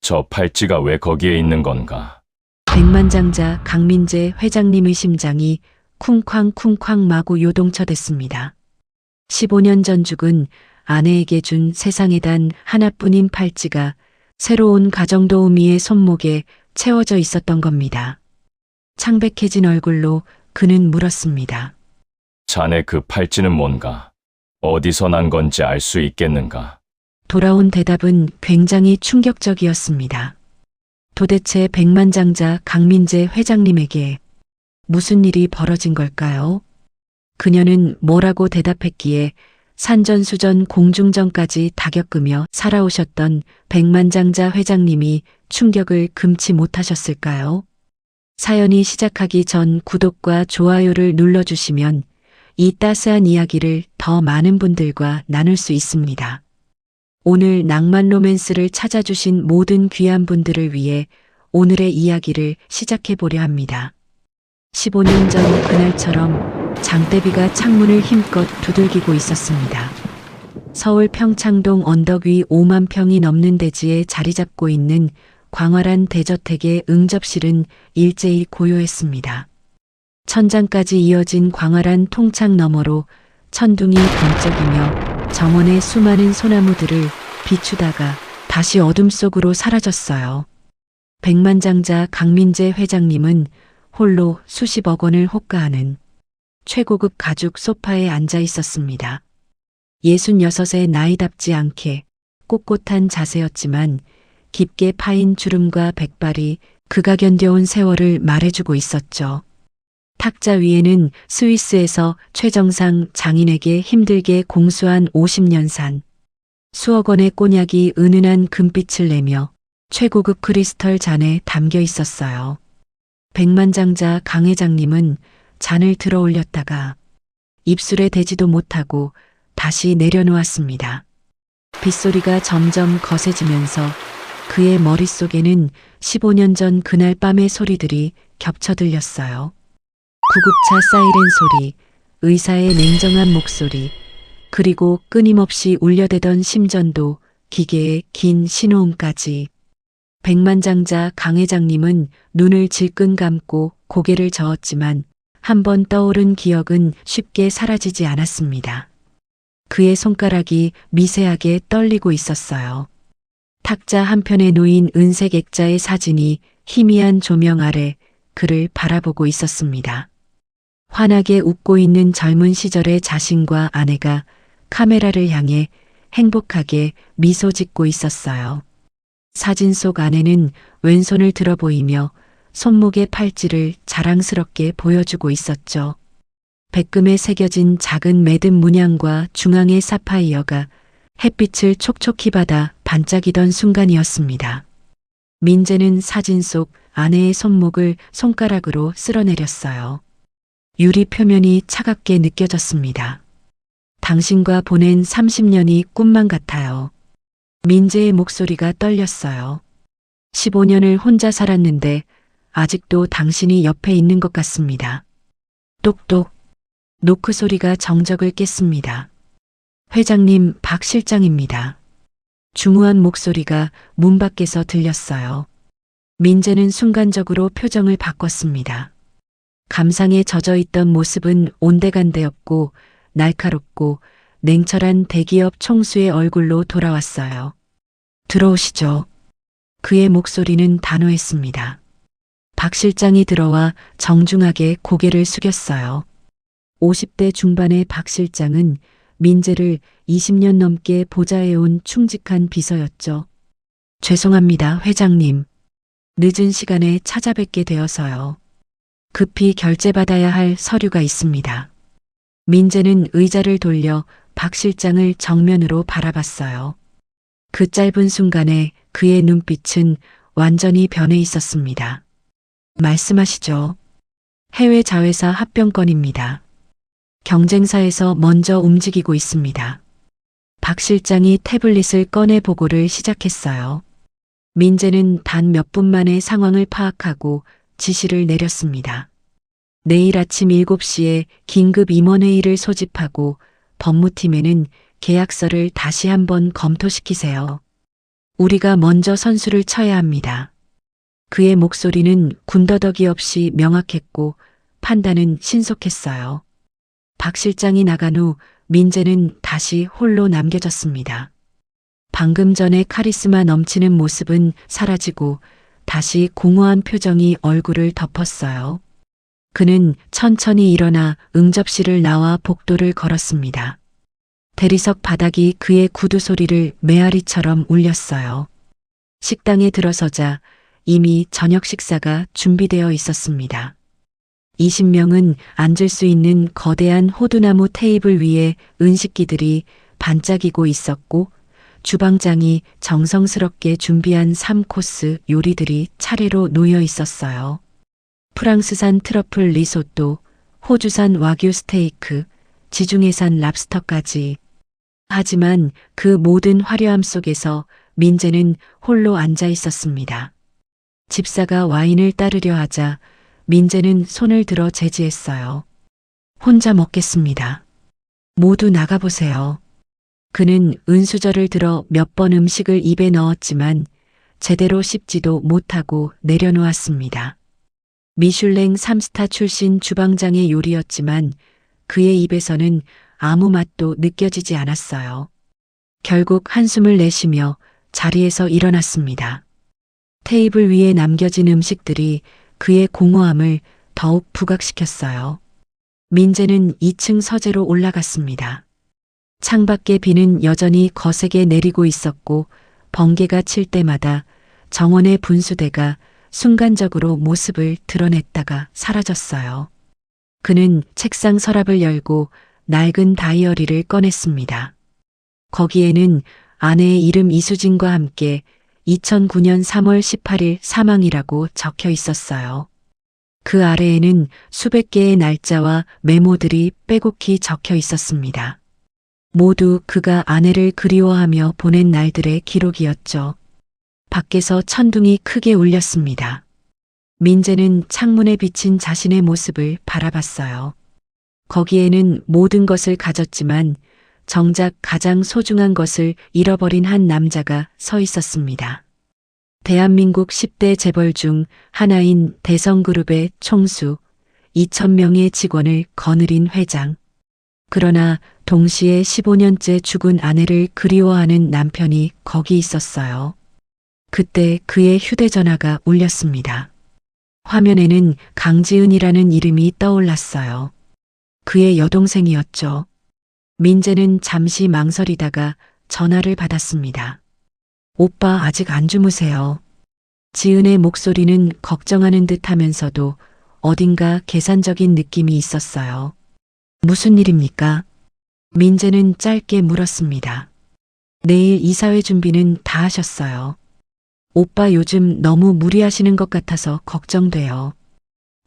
저 팔찌가 왜 거기에 있는 건가? 백만장자 강민재 회장님의 심장이 쿵쾅쿵쾅 마구 요동쳐댔습니다. 15년 전 죽은 아내에게 준 세상에 단 하나뿐인 팔찌가 새로운 가정도우미의 손목에 채워져 있었던 겁니다. 창백해진 얼굴로 그는 물었습니다. 자네 그 팔찌는 뭔가? 어디서 난 건지 알 수 있겠는가? 돌아온 대답은 굉장히 충격적이었습니다. 도대체 백만장자 강민재 회장님에게 무슨 일이 벌어진 걸까요? 그녀는 뭐라고 대답했기에 산전수전 공중전까지 다 겪으며 살아오셨던 백만장자 회장님이 충격을 금치 못하셨을까요? 사연이 시작하기 전 구독과 좋아요를 눌러주시면 이 따스한 이야기를 더 많은 분들과 나눌 수 있습니다. 오늘 낭만 로맨스를 찾아주신 모든 귀한 분들을 위해 오늘의 이야기를 시작해 보려 합니다. 15년 전 그날처럼 장대비가 창문을 힘껏 두들기고 있었습니다. 서울 평창동 언덕 위 5만 평이 넘는 대지에 자리 잡고 있는 광활한 대저택의 응접실은 일제히 고요했습니다. 천장까지 이어진 광활한 통창 너머로 천둥이 번쩍이며 정원의 수많은 소나무들을 비추다가 다시 어둠 속으로 사라졌어요. 백만장자 강민재 회장님은 홀로 수십억 원을 호가하는 최고급 가죽 소파에 앉아 있었습니다. 66의 나이답지 않게 꼿꼿한 자세였지만 깊게 파인 주름과 백발이 그가 견뎌온 세월을 말해주고 있었죠. 탁자 위에는 스위스에서 최정상 장인에게 힘들게 공수한 50년산, 수억 원의 꼬냑이 은은한 금빛을 내며 최고급 크리스털 잔에 담겨 있었어요. 백만장자 강 회장님은 잔을 들어 올렸다가 입술에 대지도 못하고 다시 내려놓았습니다. 빗소리가 점점 거세지면서 그의 머릿속에는 15년 전 그날 밤의 소리들이 겹쳐 들렸어요. 구급차 사이렌 소리, 의사의 냉정한 목소리, 그리고 끊임없이 울려대던 심전도 기계의 긴 신호음까지. 백만장자 강 회장님은 눈을 질끈 감고 고개를 저었지만 한 번 떠오른 기억은 쉽게 사라지지 않았습니다. 그의 손가락이 미세하게 떨리고 있었어요. 탁자 한편에 놓인 은색 액자의 사진이 희미한 조명 아래 그를 바라보고 있었습니다. 환하게 웃고 있는 젊은 시절의 자신과 아내가 카메라를 향해 행복하게 미소 짓고 있었어요. 사진 속 아내는 왼손을 들어 보이며 손목의 팔찌를 자랑스럽게 보여주고 있었죠. 백금에 새겨진 작은 매듭 문양과 중앙의 사파이어가 햇빛을 촉촉히 받아 반짝이던 순간이었습니다. 민재는 사진 속 아내의 손목을 손가락으로 쓸어내렸어요. 유리 표면이 차갑게 느껴졌습니다. 당신과 보낸 30년이 꿈만 같아요. 민재의 목소리가 떨렸어요. 15년을 혼자 살았는데 아직도 당신이 옆에 있는 것 같습니다. 똑똑. 노크 소리가 정적을 깼습니다. 회장님, 박 실장입니다. 중후한 목소리가 문 밖에서 들렸어요. 민재는 순간적으로 표정을 바꿨습니다. 감상에 젖어 있던 모습은 온데간데없고 날카롭고 냉철한 대기업 총수의 얼굴로 돌아왔어요. 들어오시죠. 그의 목소리는 단호했습니다. 박 실장이 들어와 정중하게 고개를 숙였어요. 50대 중반의 박 실장은 민재를 20년 넘게 보좌해온 충직한 비서였죠. 죄송합니다, 회장님. 늦은 시간에 찾아뵙게 되어서요. 급히 결제받아야 할 서류가 있습니다. 민재는 의자를 돌려 박 실장을 정면으로 바라봤어요. 그 짧은 순간에 그의 눈빛은 완전히 변해 있었습니다. 말씀하시죠. 해외 자회사 합병건입니다. 경쟁사에서 먼저 움직이고 있습니다. 박 실장이 태블릿을 꺼내 보고를 시작했어요. 민재는 단 몇 분 만에 상황을 파악하고 지시를 내렸습니다. 내일 아침 7시에 긴급 임원회의를 소집하고 법무팀에는 계약서를 다시 한번 검토시키세요. 우리가 먼저 선수를 쳐야 합니다. 그의 목소리는 군더더기 없이 명확했고 판단은 신속했어요. 박 실장이 나간 후 민재는 다시 홀로 남겨졌습니다. 방금 전에 카리스마 넘치는 모습은 사라지고 다시 공허한 표정이 얼굴을 덮었어요. 그는 천천히 일어나 응접실을 나와 복도를 걸었습니다. 대리석 바닥이 그의 구두 소리를 메아리처럼 울렸어요. 식당에 들어서자 이미 저녁 식사가 준비되어 있었습니다. 20명은 앉을 수 있는 거대한 호두나무 테이블 위에 은식기들이 반짝이고 있었고 주방장이 정성스럽게 준비한 3코스 요리들이 차례로 놓여 있었어요. 프랑스산 트러플 리소또, 호주산 와규 스테이크, 지중해산 랍스터까지. 하지만 그 모든 화려함 속에서 민재는 홀로 앉아 있었습니다. 집사가 와인을 따르려 하자 민재는 손을 들어 제지했어요. 혼자 먹겠습니다. 모두 나가보세요. 그는 은수저를 들어 몇 번 음식을 입에 넣었지만 제대로 씹지도 못하고 내려놓았습니다. 미슐랭 3스타 출신 주방장의 요리였지만 그의 입에서는 아무 맛도 느껴지지 않았어요. 결국 한숨을 내쉬며 자리에서 일어났습니다. 테이블 위에 남겨진 음식들이 그의 공허함을 더욱 부각시켰어요. 민재는 2층 서재로 올라갔습니다. 창밖에 비는 여전히 거세게 내리고 있었고 번개가 칠 때마다 정원의 분수대가 순간적으로 모습을 드러냈다가 사라졌어요. 그는 책상 서랍을 열고 낡은 다이어리를 꺼냈습니다. 거기에는 아내의 이름 이수진과 함께 2009년 3월 18일 사망이라고 적혀 있었어요. 그 아래에는 수백 개의 날짜와 메모들이 빼곡히 적혀 있었습니다. 모두 그가 아내를 그리워하며 보낸 날들의 기록이었죠. 밖에서 천둥이 크게 울렸습니다. 민재는 창문에 비친 자신의 모습을 바라봤어요. 거기에는 모든 것을 가졌지만 정작 가장 소중한 것을 잃어버린 한 남자가 서 있었습니다. 대한민국 10대 재벌 중 하나인 대성그룹의 총수 2,000명의 직원을 거느린 회장. 그러나 동시에 15년째 죽은 아내를 그리워하는 남편이 거기 있었어요. 그때 그의 휴대전화가 울렸습니다. 화면에는 강지은이라는 이름이 떠올랐어요. 그의 여동생이었죠. 민재는 잠시 망설이다가 전화를 받았습니다. 오빠 아직 안 주무세요. 지은의 목소리는 걱정하는 듯 하면서도 어딘가 계산적인 느낌이 있었어요. 무슨 일입니까? 민재는 짧게 물었습니다. 내일 이사회 준비는 다 하셨어요. 오빠 요즘 너무 무리하시는 것 같아서 걱정돼요.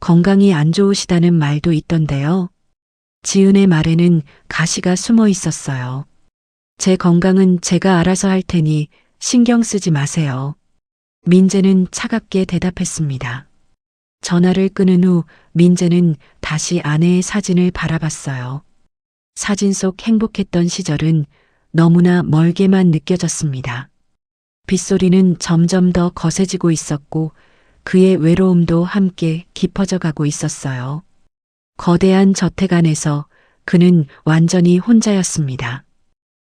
건강이 안 좋으시다는 말도 있던데요. 지은의 말에는 가시가 숨어 있었어요. 제 건강은 제가 알아서 할 테니 신경 쓰지 마세요. 민재는 차갑게 대답했습니다. 전화를 끊은 후 민재는 다시 아내의 사진을 바라봤어요. 사진 속 행복했던 시절은 너무나 멀게만 느껴졌습니다. 빗소리는 점점 더 거세지고 있었고 그의 외로움도 함께 깊어져 가고 있었어요. 거대한 저택 안에서 그는 완전히 혼자였습니다.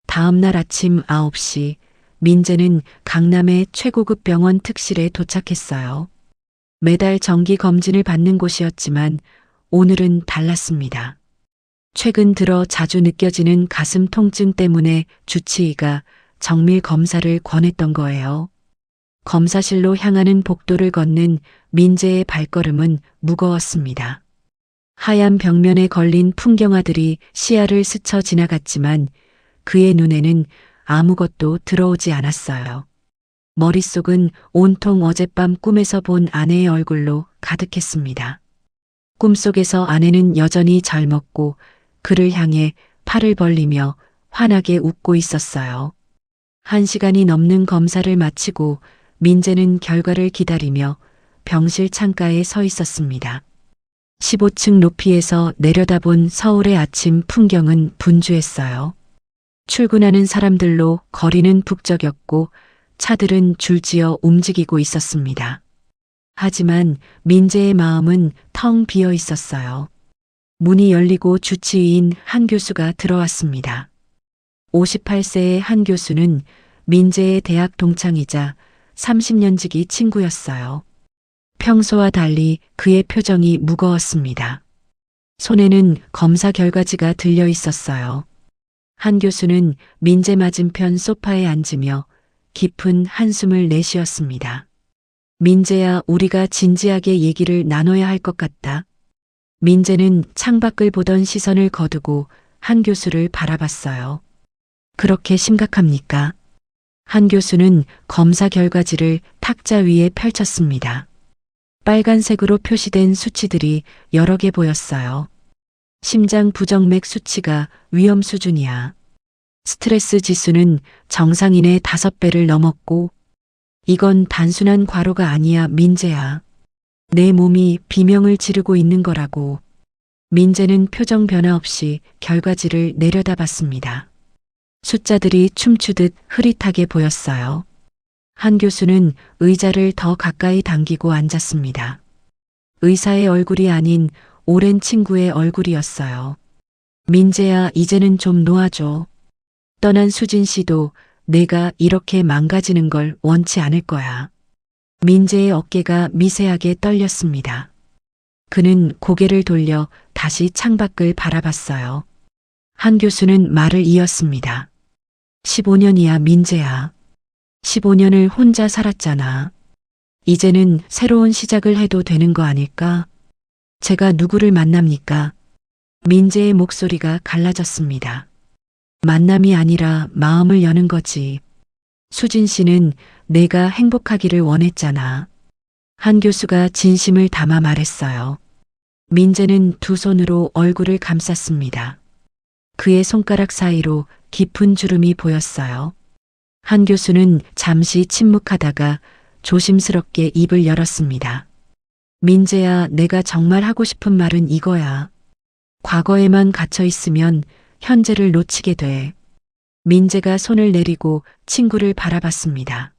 다음 날 아침 9시 민재는 강남의 최고급 병원 특실에 도착했어요. 매달 정기 검진을 받는 곳이었지만 오늘은 달랐습니다. 최근 들어 자주 느껴지는 가슴 통증 때문에 주치의가 정밀 검사를 권했던 거예요. 검사실로 향하는 복도를 걷는 민재의 발걸음은 무거웠습니다. 하얀 벽면에 걸린 풍경화들이 시야를 스쳐 지나갔지만 그의 눈에는 아무것도 들어오지 않았어요. 머릿속은 온통 어젯밤 꿈에서 본 아내의 얼굴로 가득했습니다. 꿈속에서 아내는 여전히 젊었고 그를 향해 팔을 벌리며 환하게 웃고 있었어요. 1시간이 넘는 검사를 마치고 민재는 결과를 기다리며 병실 창가에 서 있었습니다. 15층 높이에서 내려다본 서울의 아침 풍경은 분주했어요. 출근하는 사람들로 거리는 북적였고 차들은 줄지어 움직이고 있었습니다. 하지만 민재의 마음은 텅 비어 있었어요. 문이 열리고 주치의인 한 교수가 들어왔습니다. 58세의 한 교수는 민재의 대학 동창이자 30년 지기 친구였어요. 평소와 달리 그의 표정이 무거웠습니다. 손에는 검사 결과지가 들려 있었어요. 한 교수는 민재 맞은편 소파에 앉으며 깊은 한숨을 내쉬었습니다. 민재야, 우리가 진지하게 얘기를 나눠야 할 것 같다. 민재는 창밖을 보던 시선을 거두고 한 교수를 바라봤어요. 그렇게 심각합니까? 한 교수는 검사 결과지를 탁자 위에 펼쳤습니다. 빨간색으로 표시된 수치들이 여러 개 보였어요. 심장 부정맥 수치가 위험 수준이야. 스트레스 지수는 정상인의 5배를 넘었고, 이건 단순한 과로가 아니야, 민재야. 내 몸이 비명을 지르고 있는 거라고. 민재는 표정 변화 없이 결과지를 내려다봤습니다. 숫자들이 춤추듯 흐릿하게 보였어요. 한 교수는 의자를 더 가까이 당기고 앉았습니다. 의사의 얼굴이 아닌 오랜 친구의 얼굴이었어요. 민재야, 이제는 좀 놓아줘. 떠난 수진 씨도 내가 이렇게 망가지는 걸 원치 않을 거야. 민재의 어깨가 미세하게 떨렸습니다. 그는 고개를 돌려 다시 창밖을 바라봤어요. 한 교수는 말을 이었습니다. 15년이야, 민재야. 15년을 혼자 살았잖아. 이제는 새로운 시작을 해도 되는 거 아닐까? 제가 누구를 만납니까? 민재의 목소리가 갈라졌습니다. 만남이 아니라 마음을 여는 거지. 수진 씨는 내가 행복하기를 원했잖아. 한 교수가 진심을 담아 말했어요. 민재는 두 손으로 얼굴을 감쌌습니다. 그의 손가락 사이로 깊은 주름이 보였어요. 한 교수는 잠시 침묵하다가 조심스럽게 입을 열었습니다. 민재야, 내가 정말 하고 싶은 말은 이거야. 과거에만 갇혀 있으면 현재를 놓치게 돼. 민재가 손을 내리고 친구를 바라봤습니다.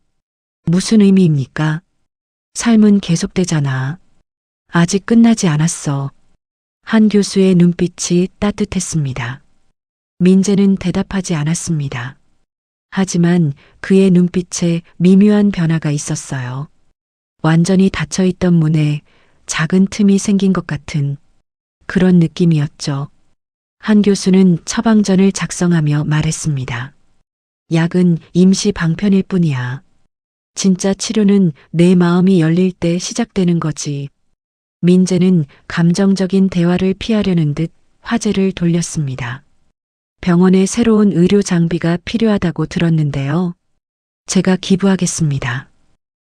무슨 의미입니까? 삶은 계속되잖아. 아직 끝나지 않았어. 한 교수의 눈빛이 따뜻했습니다. 민재는 대답하지 않았습니다. 하지만 그의 눈빛에 미묘한 변화가 있었어요. 완전히 닫혀있던 문에 작은 틈이 생긴 것 같은 그런 느낌이었죠. 한 교수는 처방전을 작성하며 말했습니다. 약은 임시 방편일 뿐이야. 진짜 치료는 내 마음이 열릴 때 시작되는 거지. 민재는 감정적인 대화를 피하려는 듯 화제를 돌렸습니다. 병원에 새로운 의료 장비가 필요하다고 들었는데요. 제가 기부하겠습니다.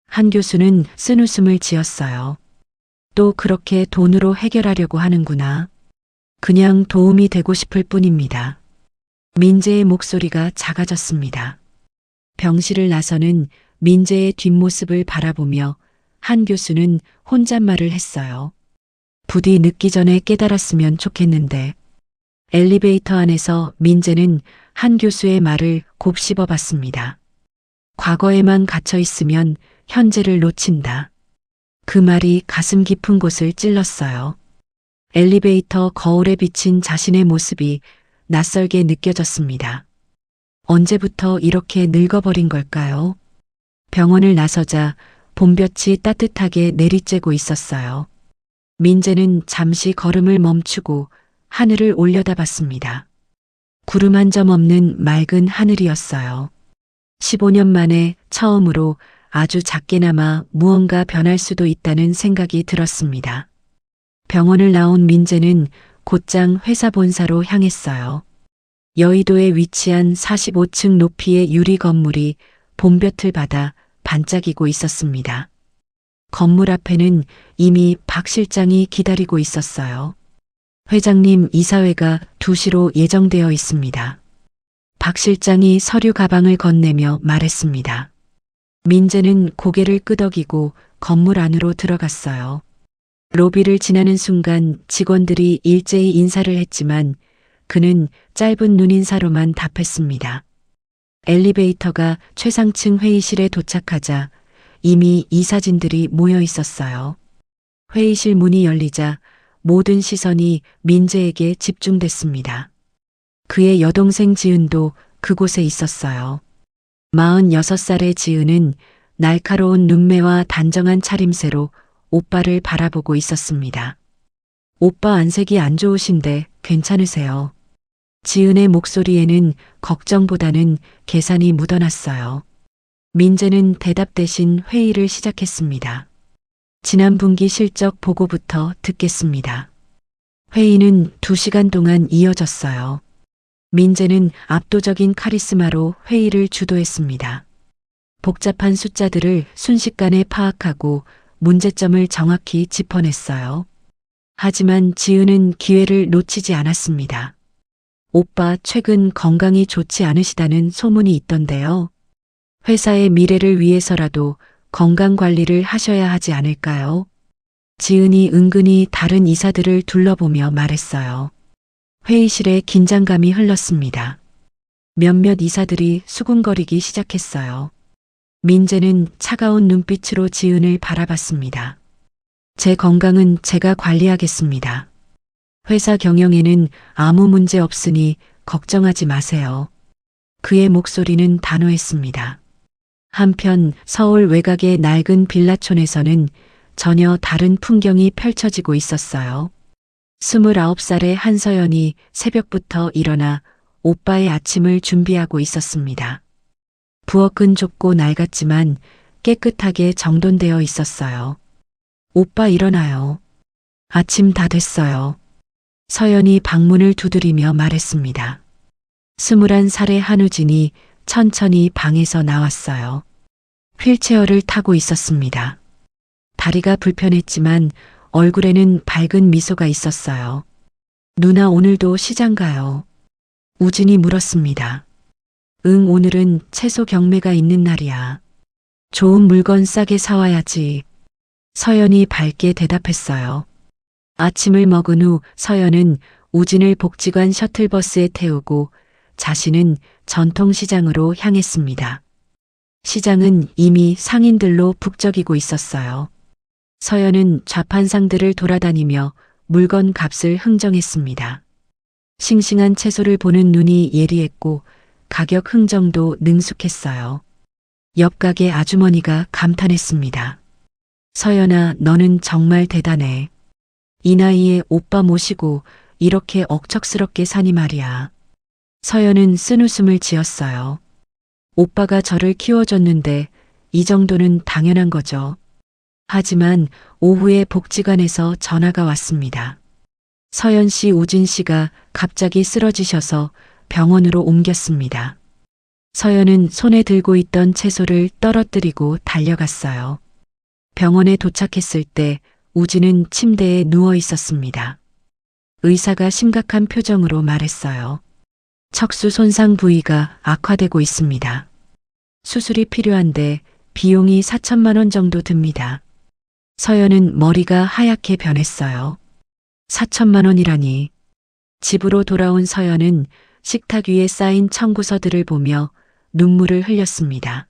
한 교수는 쓴웃음을 지었어요. 또 그렇게 돈으로 해결하려고 하는구나. 그냥 도움이 되고 싶을 뿐입니다. 민재의 목소리가 작아졌습니다. 병실을 나서는 민재의 뒷모습을 바라보며 한 교수는 혼잣말을 했어요. 부디 늦기 전에 깨달았으면 좋겠는데. 엘리베이터 안에서 민재는 한 교수의 말을 곱씹어 봤습니다. 과거에만 갇혀 있으면 현재를 놓친다. 그 말이 가슴 깊은 곳을 찔렀어요. 엘리베이터 거울에 비친 자신의 모습이 낯설게 느껴졌습니다. 언제부터 이렇게 늙어버린 걸까요? 병원을 나서자 봄볕이 따뜻하게 내리쬐고 있었어요. 민재는 잠시 걸음을 멈추고 하늘을 올려다봤습니다. 구름 한 점 없는 맑은 하늘이었어요. 15년 만에 처음으로 아주 작게나마 무언가 변할 수도 있다는 생각이 들었습니다. 병원을 나온 민재는 곧장 회사 본사로 향했어요. 여의도에 위치한 45층 높이의 유리 건물이 봄볕을 받아 반짝이고 있었습니다. 건물 앞에는 이미 박 실장이 기다리고 있었어요. 회장님, 이사회가 2시로 예정되어 있습니다. 박 실장이 서류 가방을 건네며 말했습니다. 민재는 고개를 끄덕이고 건물 안으로 들어갔어요. 로비를 지나는 순간 직원들이 일제히 인사를 했지만 그는 짧은 눈인사로만 답했습니다. 엘리베이터가 최상층 회의실에 도착하자 이미 이사진들이 모여 있었어요. 회의실 문이 열리자 모든 시선이 민재에게 집중됐습니다. 그의 여동생 지은도 그곳에 있었어요. 46살의 지은은 날카로운 눈매와 단정한 차림새로 오빠를 바라보고 있었습니다. 오빠 안색이 안 좋으신데 괜찮으세요? 지은의 목소리에는 걱정보다는 계산이 묻어났어요. 민재는 대답 대신 회의를 시작했습니다. 지난 분기 실적 보고부터 듣겠습니다. 회의는 2시간 동안 이어졌어요. 민재는 압도적인 카리스마로 회의를 주도했습니다. 복잡한 숫자들을 순식간에 파악하고 문제점을 정확히 짚어냈어요. 하지만 지은은 기회를 놓치지 않았습니다. 오빠 최근 건강이 좋지 않으시다는 소문이 있던데요. 회사의 미래를 위해서라도 건강 관리를 하셔야 하지 않을까요? 지은이 은근히 다른 이사들을 둘러보며 말했어요. 회의실에 긴장감이 흘렀습니다. 몇몇 이사들이 수군거리기 시작했어요. 민재는 차가운 눈빛으로 지은을 바라봤습니다. 제 건강은 제가 관리하겠습니다. 회사 경영에는 아무 문제 없으니 걱정하지 마세요. 그의 목소리는 단호했습니다. 한편 서울 외곽의 낡은 빌라촌에서는 전혀 다른 풍경이 펼쳐지고 있었어요. 29살의 한서연이 새벽부터 일어나 오빠의 아침을 준비하고 있었습니다. 부엌은 좁고 낡았지만 깨끗하게 정돈되어 있었어요. 오빠 일어나요. 아침 다 됐어요. 서연이 방문을 두드리며 말했습니다. 21살의 한우진이 천천히 방에서 나왔어요. 휠체어를 타고 있었습니다. 다리가 불편했지만 얼굴에는 밝은 미소가 있었어요. 누나 오늘도 시장 가요? 우진이 물었습니다. 응, 오늘은 채소 경매가 있는 날이야. 좋은 물건 싸게 사와야지. 서연이 밝게 대답했어요. 아침을 먹은 후 서연은 우진을 복지관 셔틀버스에 태우고 자신은 전통시장으로 향했습니다. 시장은 이미 상인들로 북적이고 있었어요. 서연은 좌판상들을 돌아다니며 물건 값을 흥정했습니다. 싱싱한 채소를 보는 눈이 예리했고 가격 흥정도 능숙했어요. 옆 가게 아주머니가 감탄했습니다. 서연아, 너는 정말 대단해. 이 나이에 오빠 모시고 이렇게 억척스럽게 사니 말이야. 서연은 쓴웃음을 지었어요. 오빠가 저를 키워줬는데 이 정도는 당연한 거죠. 하지만 오후에 복지관에서 전화가 왔습니다. 서연 씨, 우진 씨가 갑자기 쓰러지셔서 병원으로 옮겼습니다. 서연은 손에 들고 있던 채소를 떨어뜨리고 달려갔어요. 병원에 도착했을 때 우진은 침대에 누워 있었습니다. 의사가 심각한 표정으로 말했어요. 척수 손상 부위가 악화되고 있습니다. 수술이 필요한데 비용이 4천만 원 정도 듭니다. 서연은 머리가 하얗게 변했어요. 4천만 원이라니. 집으로 돌아온 서연은 식탁 위에 쌓인 청구서들을 보며 눈물을 흘렸습니다.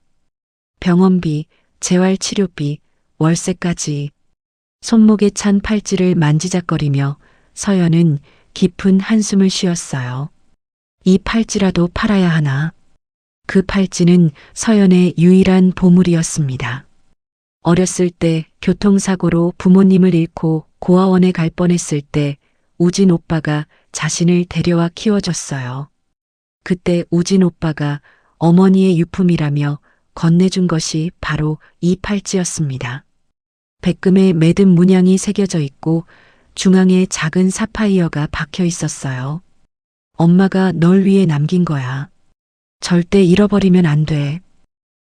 병원비, 재활치료비, 월세까지. 손목에 찬 팔찌를 만지작거리며 서연은 깊은 한숨을 쉬었어요. 이 팔찌라도 팔아야 하나. 그 팔찌는 서연의 유일한 보물이었습니다. 어렸을 때 교통사고로 부모님을 잃고 고아원에 갈 뻔했을 때 우진 오빠가 자신을 데려와 키워줬어요. 그때 우진 오빠가 어머니의 유품이라며 건네준 것이 바로 이 팔찌였습니다. 백금에 매듭 문양이 새겨져 있고 중앙에 작은 사파이어가 박혀 있었어요. 엄마가 널 위해 남긴 거야. 절대 잃어버리면 안 돼.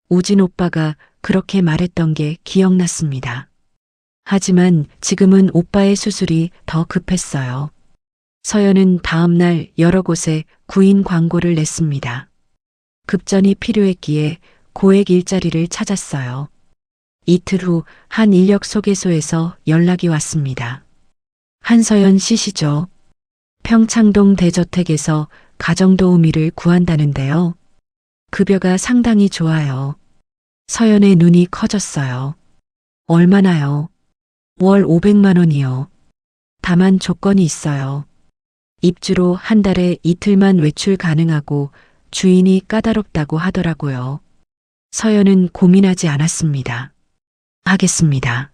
우진 오빠가 그렇게 말했던 게 기억났습니다. 하지만 지금은 오빠의 수술이 더 급했어요. 서연은 다음 날 여러 곳에 구인 광고를 냈습니다. 급전이 필요했기에 고액 일자리를 찾았어요. 이틀 후 한 인력 소개소에서 연락이 왔습니다. 한서연 씨시죠? 평창동 대저택에서 가정도우미를 구한다는데요. 급여가 상당히 좋아요. 서연의 눈이 커졌어요. 얼마나요? 월 500만 원이요. 다만 조건이 있어요. 입주로 한 달에 이틀만 외출 가능하고 주인이 까다롭다고 하더라고요. 서연은 고민하지 않았습니다. 하겠습니다.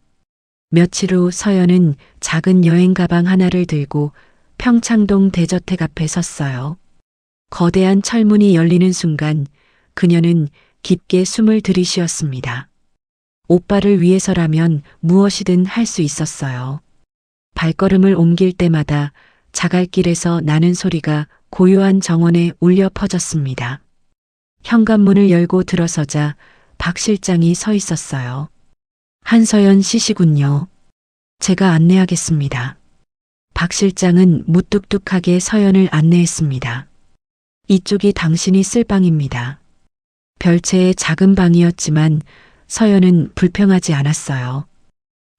며칠 후 서연은 작은 여행 가방 하나를 들고 평창동 대저택 앞에 섰어요. 거대한 철문이 열리는 순간 그녀는 깊게 숨을 들이쉬었습니다. 오빠를 위해서라면 무엇이든 할 수 있었어요. 발걸음을 옮길 때마다 자갈길에서 나는 소리가 고요한 정원에 울려 퍼졌습니다. 현관문을 열고 들어서자 박 실장이 서 있었어요. 한서연 씨시군요. 제가 안내하겠습니다. 박 실장은 무뚝뚝하게 서연을 안내했습니다. 이쪽이 당신이 쓸 방입니다. 별채의 작은 방이었지만 서연은 불평하지 않았어요.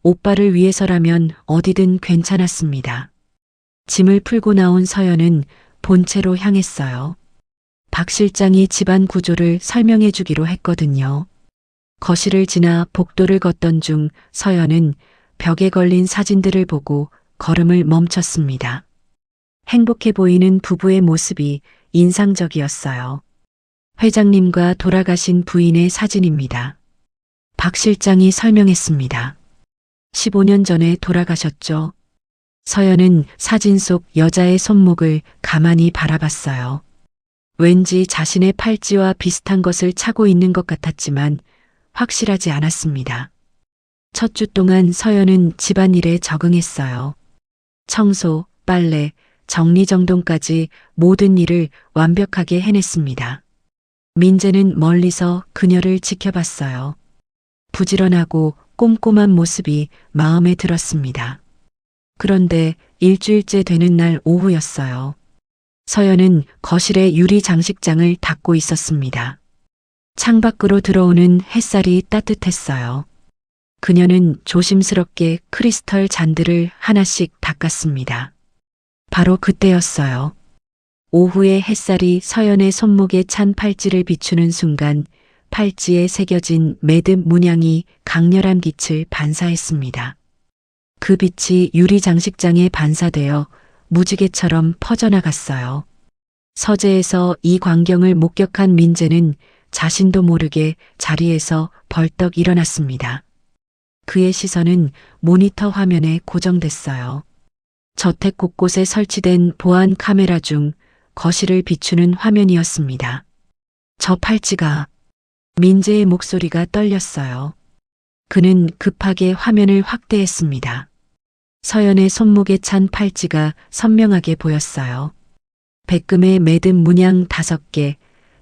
오빠를 위해서라면 어디든 괜찮았습니다. 짐을 풀고 나온 서연은 본체로 향했어요. 박 실장이 집안 구조를 설명해 주기로 했거든요. 거실을 지나 복도를 걷던 중 서연은 벽에 걸린 사진들을 보고 걸음을 멈췄습니다. 행복해 보이는 부부의 모습이 인상적이었어요. 회장님과 돌아가신 부인의 사진입니다. 박 실장이 설명했습니다. 15년 전에 돌아가셨죠. 서연은 사진 속 여자의 손목을 가만히 바라봤어요. 왠지 자신의 팔찌와 비슷한 것을 차고 있는 것 같았지만 확실하지 않았습니다. 첫 주 동안 서연은 집안일에 적응했어요. 청소, 빨래, 정리정돈까지 모든 일을 완벽하게 해냈습니다. 민재는 멀리서 그녀를 지켜봤어요. 부지런하고 꼼꼼한 모습이 마음에 들었습니다. 그런데 일주일째 되는 날 오후였어요. 서연은 거실의 유리 장식장을 닫고 있었습니다. 창밖으로 들어오는 햇살이 따뜻했어요. 그녀는 조심스럽게 크리스털 잔들을 하나씩 닦았습니다. 바로 그때였어요. 오후의 햇살이 서연의 손목에 찬 팔찌를 비추는 순간 팔찌에 새겨진 매듭 문양이 강렬한 빛을 반사했습니다. 그 빛이 유리 장식장에 반사되어 무지개처럼 퍼져나갔어요. 서재에서 이 광경을 목격한 민재는 자신도 모르게 자리에서 벌떡 일어났습니다. 그의 시선은 모니터 화면에 고정됐어요. 저택 곳곳에 설치된 보안 카메라 중 거실을 비추는 화면이었습니다. 저 팔찌가... 민재의 목소리가 떨렸어요. 그는 급하게 화면을 확대했습니다. 서연의 손목에 찬 팔찌가 선명하게 보였어요. 백금의 매듭 문양 5개,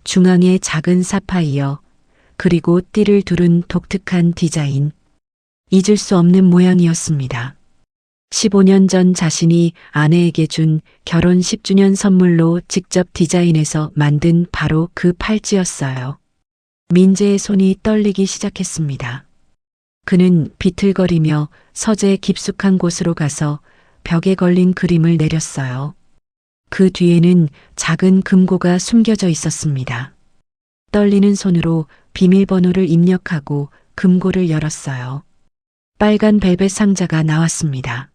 중앙에 작은 사파이어, 그리고 띠를 두른 독특한 디자인. 잊을 수 없는 모양이었습니다. 15년 전 자신이 아내에게 준 결혼 10주년 선물로 직접 디자인해서 만든 바로 그 팔찌였어요. 민재의 손이 떨리기 시작했습니다. 그는 비틀거리며 서재 깊숙한 곳으로 가서 벽에 걸린 그림을 내렸어요. 그 뒤에는 작은 금고가 숨겨져 있었습니다. 떨리는 손으로 비밀번호를 입력하고 금고를 열었어요. 빨간 벨벳 상자가 나왔습니다.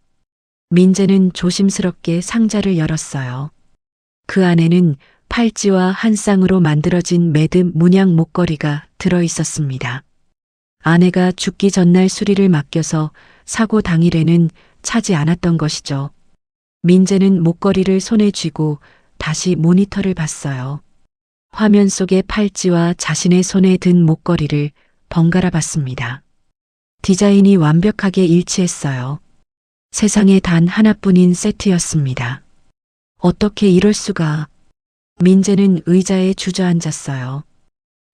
민재는 조심스럽게 상자를 열었어요. 그 안에는 팔찌와 한 쌍으로 만들어진 매듭 문양 목걸이가 들어 있었습니다. 아내가 죽기 전날 수리를 맡겨서 사고 당일에는 차지 않았던 것이죠. 민재는 목걸이를 손에 쥐고 다시 모니터를 봤어요. 화면 속의 팔찌와 자신의 손에 든 목걸이를 번갈아 봤습니다. 디자인이 완벽하게 일치했어요. 세상에 단 하나뿐인 세트였습니다. 어떻게 이럴 수가... 민재는 의자에 주저앉았어요.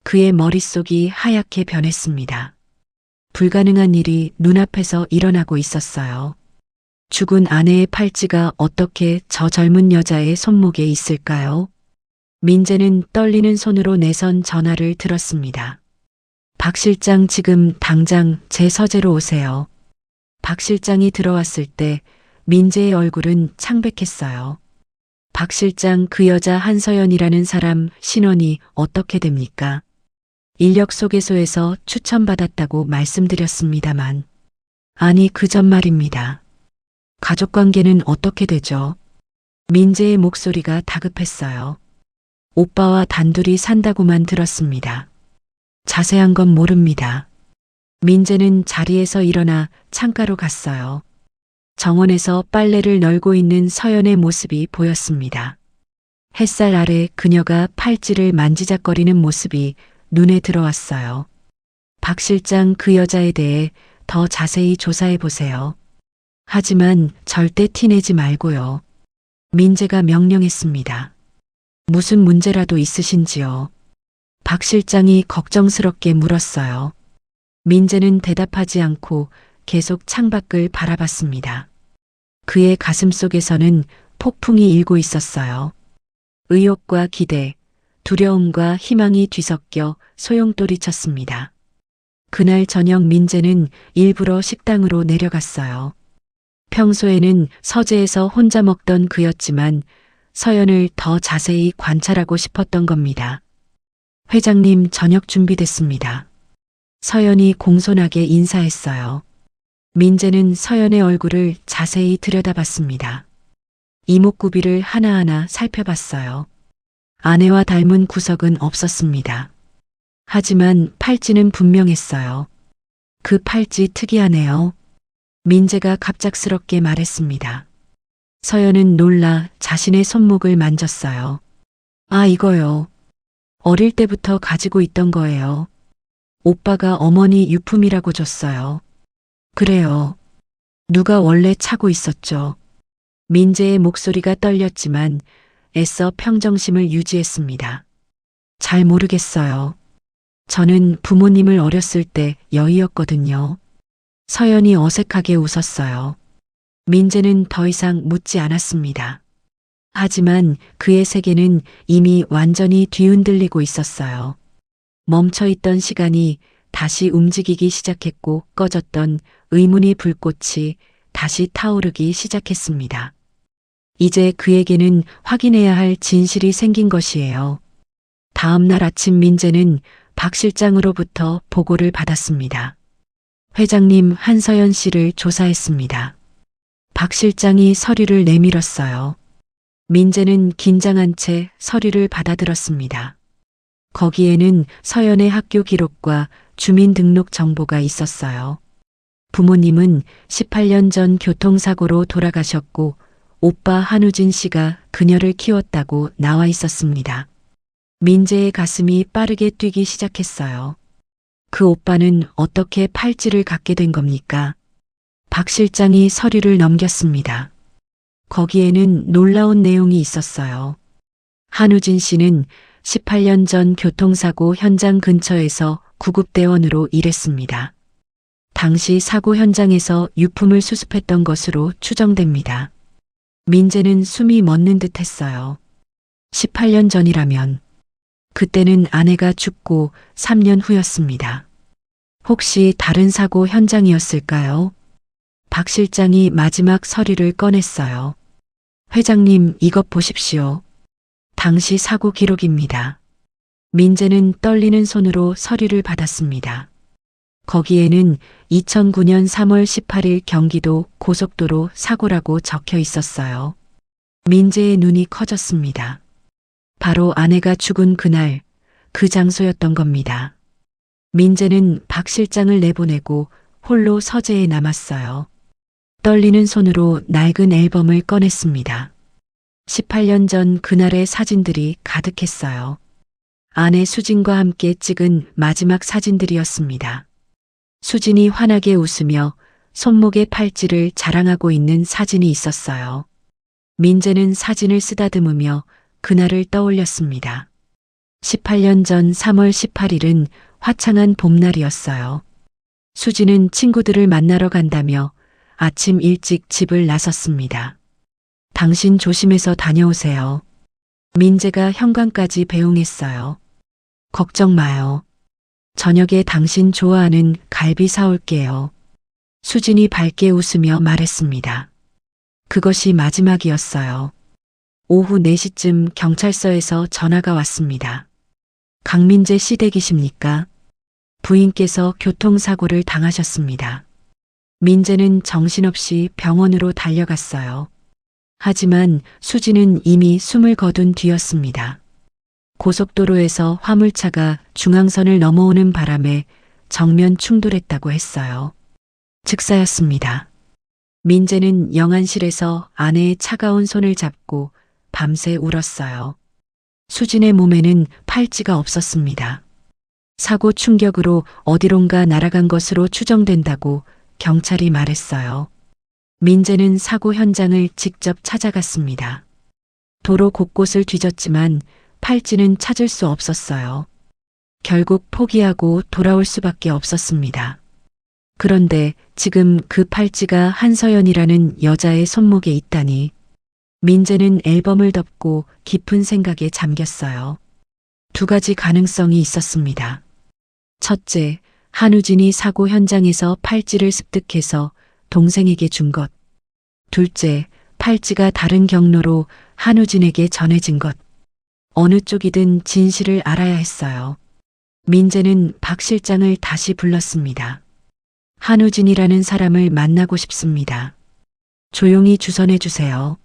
그의 머릿속이 하얗게 변했습니다. 불가능한 일이 눈앞에서 일어나고 있었어요. 죽은 아내의 팔찌가 어떻게 저 젊은 여자의 손목에 있을까요? 민재는 떨리는 손으로 내선 전화를 들었습니다. 박 실장 지금 당장 제 서재로 오세요. 박 실장이 들어왔을 때 민재의 얼굴은 창백했어요. 박 실장 그 여자 한서연이라는 사람 신원이 어떻게 됩니까? 인력 소개소에서 추천받았다고 말씀드렸습니다만. 아니, 그 전 말입니다. 가족관계는 어떻게 되죠? 민재의 목소리가 다급했어요. 오빠와 단둘이 산다고만 들었습니다. 자세한 건 모릅니다. 민재는 자리에서 일어나 창가로 갔어요. 정원에서 빨래를 널고 있는 서연의 모습이 보였습니다. 햇살 아래 그녀가 팔찌를 만지작거리는 모습이 눈에 들어왔어요. 박 실장 그 여자에 대해 더 자세히 조사해 보세요. 하지만 절대 티내지 말고요. 민재가 명령했습니다. 무슨 문제라도 있으신지요? 박 실장이 걱정스럽게 물었어요. 민재는 대답하지 않고 계속 창밖을 바라봤습니다. 그의 가슴속에서는 폭풍이 일고 있었어요. 의욕과 기대, 두려움과 희망이 뒤섞여 소용돌이 쳤습니다. 그날 저녁 민재는 일부러 식당으로 내려갔어요. 평소에는 서재에서 혼자 먹던 그였지만 서연을 더 자세히 관찰하고 싶었던 겁니다. 회장님, 저녁 준비됐습니다. 서연이 공손하게 인사했어요. 민재는 서연의 얼굴을 자세히 들여다봤습니다. 이목구비를 하나하나 살펴봤어요. 아내와 닮은 구석은 없었습니다. 하지만 팔찌는 분명했어요. 그 팔찌 특이하네요. 민재가 갑작스럽게 말했습니다. 서연은 놀라 자신의 손목을 만졌어요. 아, 이거요. 어릴 때부터 가지고 있던 거예요. 오빠가 어머니 유품이라고 줬어요. 그래요. 누가 원래 차고 있었죠. 민재의 목소리가 떨렸지만 애써 평정심을 유지했습니다. 잘 모르겠어요. 저는 부모님을 어렸을 때 여의었거든요. 서연이 어색하게 웃었어요. 민재는 더 이상 묻지 않았습니다. 하지만 그의 세계는 이미 완전히 뒤흔들리고 있었어요. 멈춰있던 시간이 다시 움직이기 시작했고 꺼졌던 의문의 불꽃이 다시 타오르기 시작했습니다. 이제 그에게는 확인해야 할 진실이 생긴 것이에요. 다음 날 아침 민재는 박 실장으로부터 보고를 받았습니다. 회장님, 한서연 씨를 조사했습니다. 박 실장이 서류를 내밀었어요. 민재는 긴장한 채 서류를 받아들었습니다. 거기에는 서연의 학교 기록과 주민등록 정보가 있었어요. 부모님은 18년 전 교통사고로 돌아가셨고 오빠 한우진 씨가 그녀를 키웠다고 나와 있었습니다. 민재의 가슴이 빠르게 뛰기 시작했어요. 그 오빠는 어떻게 팔찌를 갖게 된 겁니까? 박 실장이 서류를 넘겼습니다. 거기에는 놀라운 내용이 있었어요. 한우진 씨는 18년 전 교통사고 현장 근처에서 구급대원으로 일했습니다. 당시 사고 현장에서 유품을 수습했던 것으로 추정됩니다. 민재는 숨이 멎는 듯 했어요. 18년 전이라면 그때는 아내가 죽고 3년 후였습니다. 혹시 다른 사고 현장이었을까요? 박 실장이 마지막 서류를 꺼냈어요. 회장님, 이것 보십시오. 당시 사고 기록입니다. 민재는 떨리는 손으로 서류를 받았습니다. 거기에는 2009년 3월 18일 경기도 고속도로 사고라고 적혀 있었어요. 민재의 눈이 커졌습니다. 바로 아내가 죽은 그날, 그 장소였던 겁니다. 민재는 박 실장을 내보내고 홀로 서재에 남았어요. 떨리는 손으로 낡은 앨범을 꺼냈습니다. 18년 전 그날의 사진들이 가득했어요. 아내 수진과 함께 찍은 마지막 사진들이었습니다. 수진이 환하게 웃으며 손목에 팔찌를 자랑하고 있는 사진이 있었어요. 민재는 사진을 쓰다듬으며 그날을 떠올렸습니다. 18년 전 3월 18일은 화창한 봄날이었어요. 수진은 친구들을 만나러 간다며 아침 일찍 집을 나섰습니다. 당신 조심해서 다녀오세요. 민재가 현관까지 배웅했어요. 걱정 마요. 저녁에 당신 좋아하는 갈비 사올게요. 수진이 밝게 웃으며 말했습니다. 그것이 마지막이었어요. 오후 4시쯤 경찰서에서 전화가 왔습니다. 강민재 씨 댁이십니까? 부인께서 교통사고를 당하셨습니다. 민재는 정신없이 병원으로 달려갔어요. 하지만 수지는 이미 숨을 거둔 뒤였습니다. 고속도로에서 화물차가 중앙선을 넘어오는 바람에 정면 충돌했다고 했어요. 즉사였습니다. 민재는 영안실에서 아내의 차가운 손을 잡고 밤새 울었어요. 수진의 몸에는 팔찌가 없었습니다. 사고 충격으로 어디론가 날아간 것으로 추정된다고 경찰이 말했어요. 민재는 사고 현장을 직접 찾아갔습니다. 도로 곳곳을 뒤졌지만 팔찌는 찾을 수 없었어요. 결국 포기하고 돌아올 수밖에 없었습니다. 그런데 지금 그 팔찌가 한서연이라는 여자의 손목에 있다니 민재는 앨범을 덮고 깊은 생각에 잠겼어요. 두 가지 가능성이 있었습니다. 첫째, 한우진이 사고 현장에서 팔찌를 습득해서 동생에게 준 것. 둘째, 팔찌가 다른 경로로 한우진에게 전해진 것. 어느 쪽이든 진실을 알아야 했어요. 민재는 박 실장을 다시 불렀습니다. 한우진이라는 사람을 만나고 싶습니다. 조용히 주선해 주세요.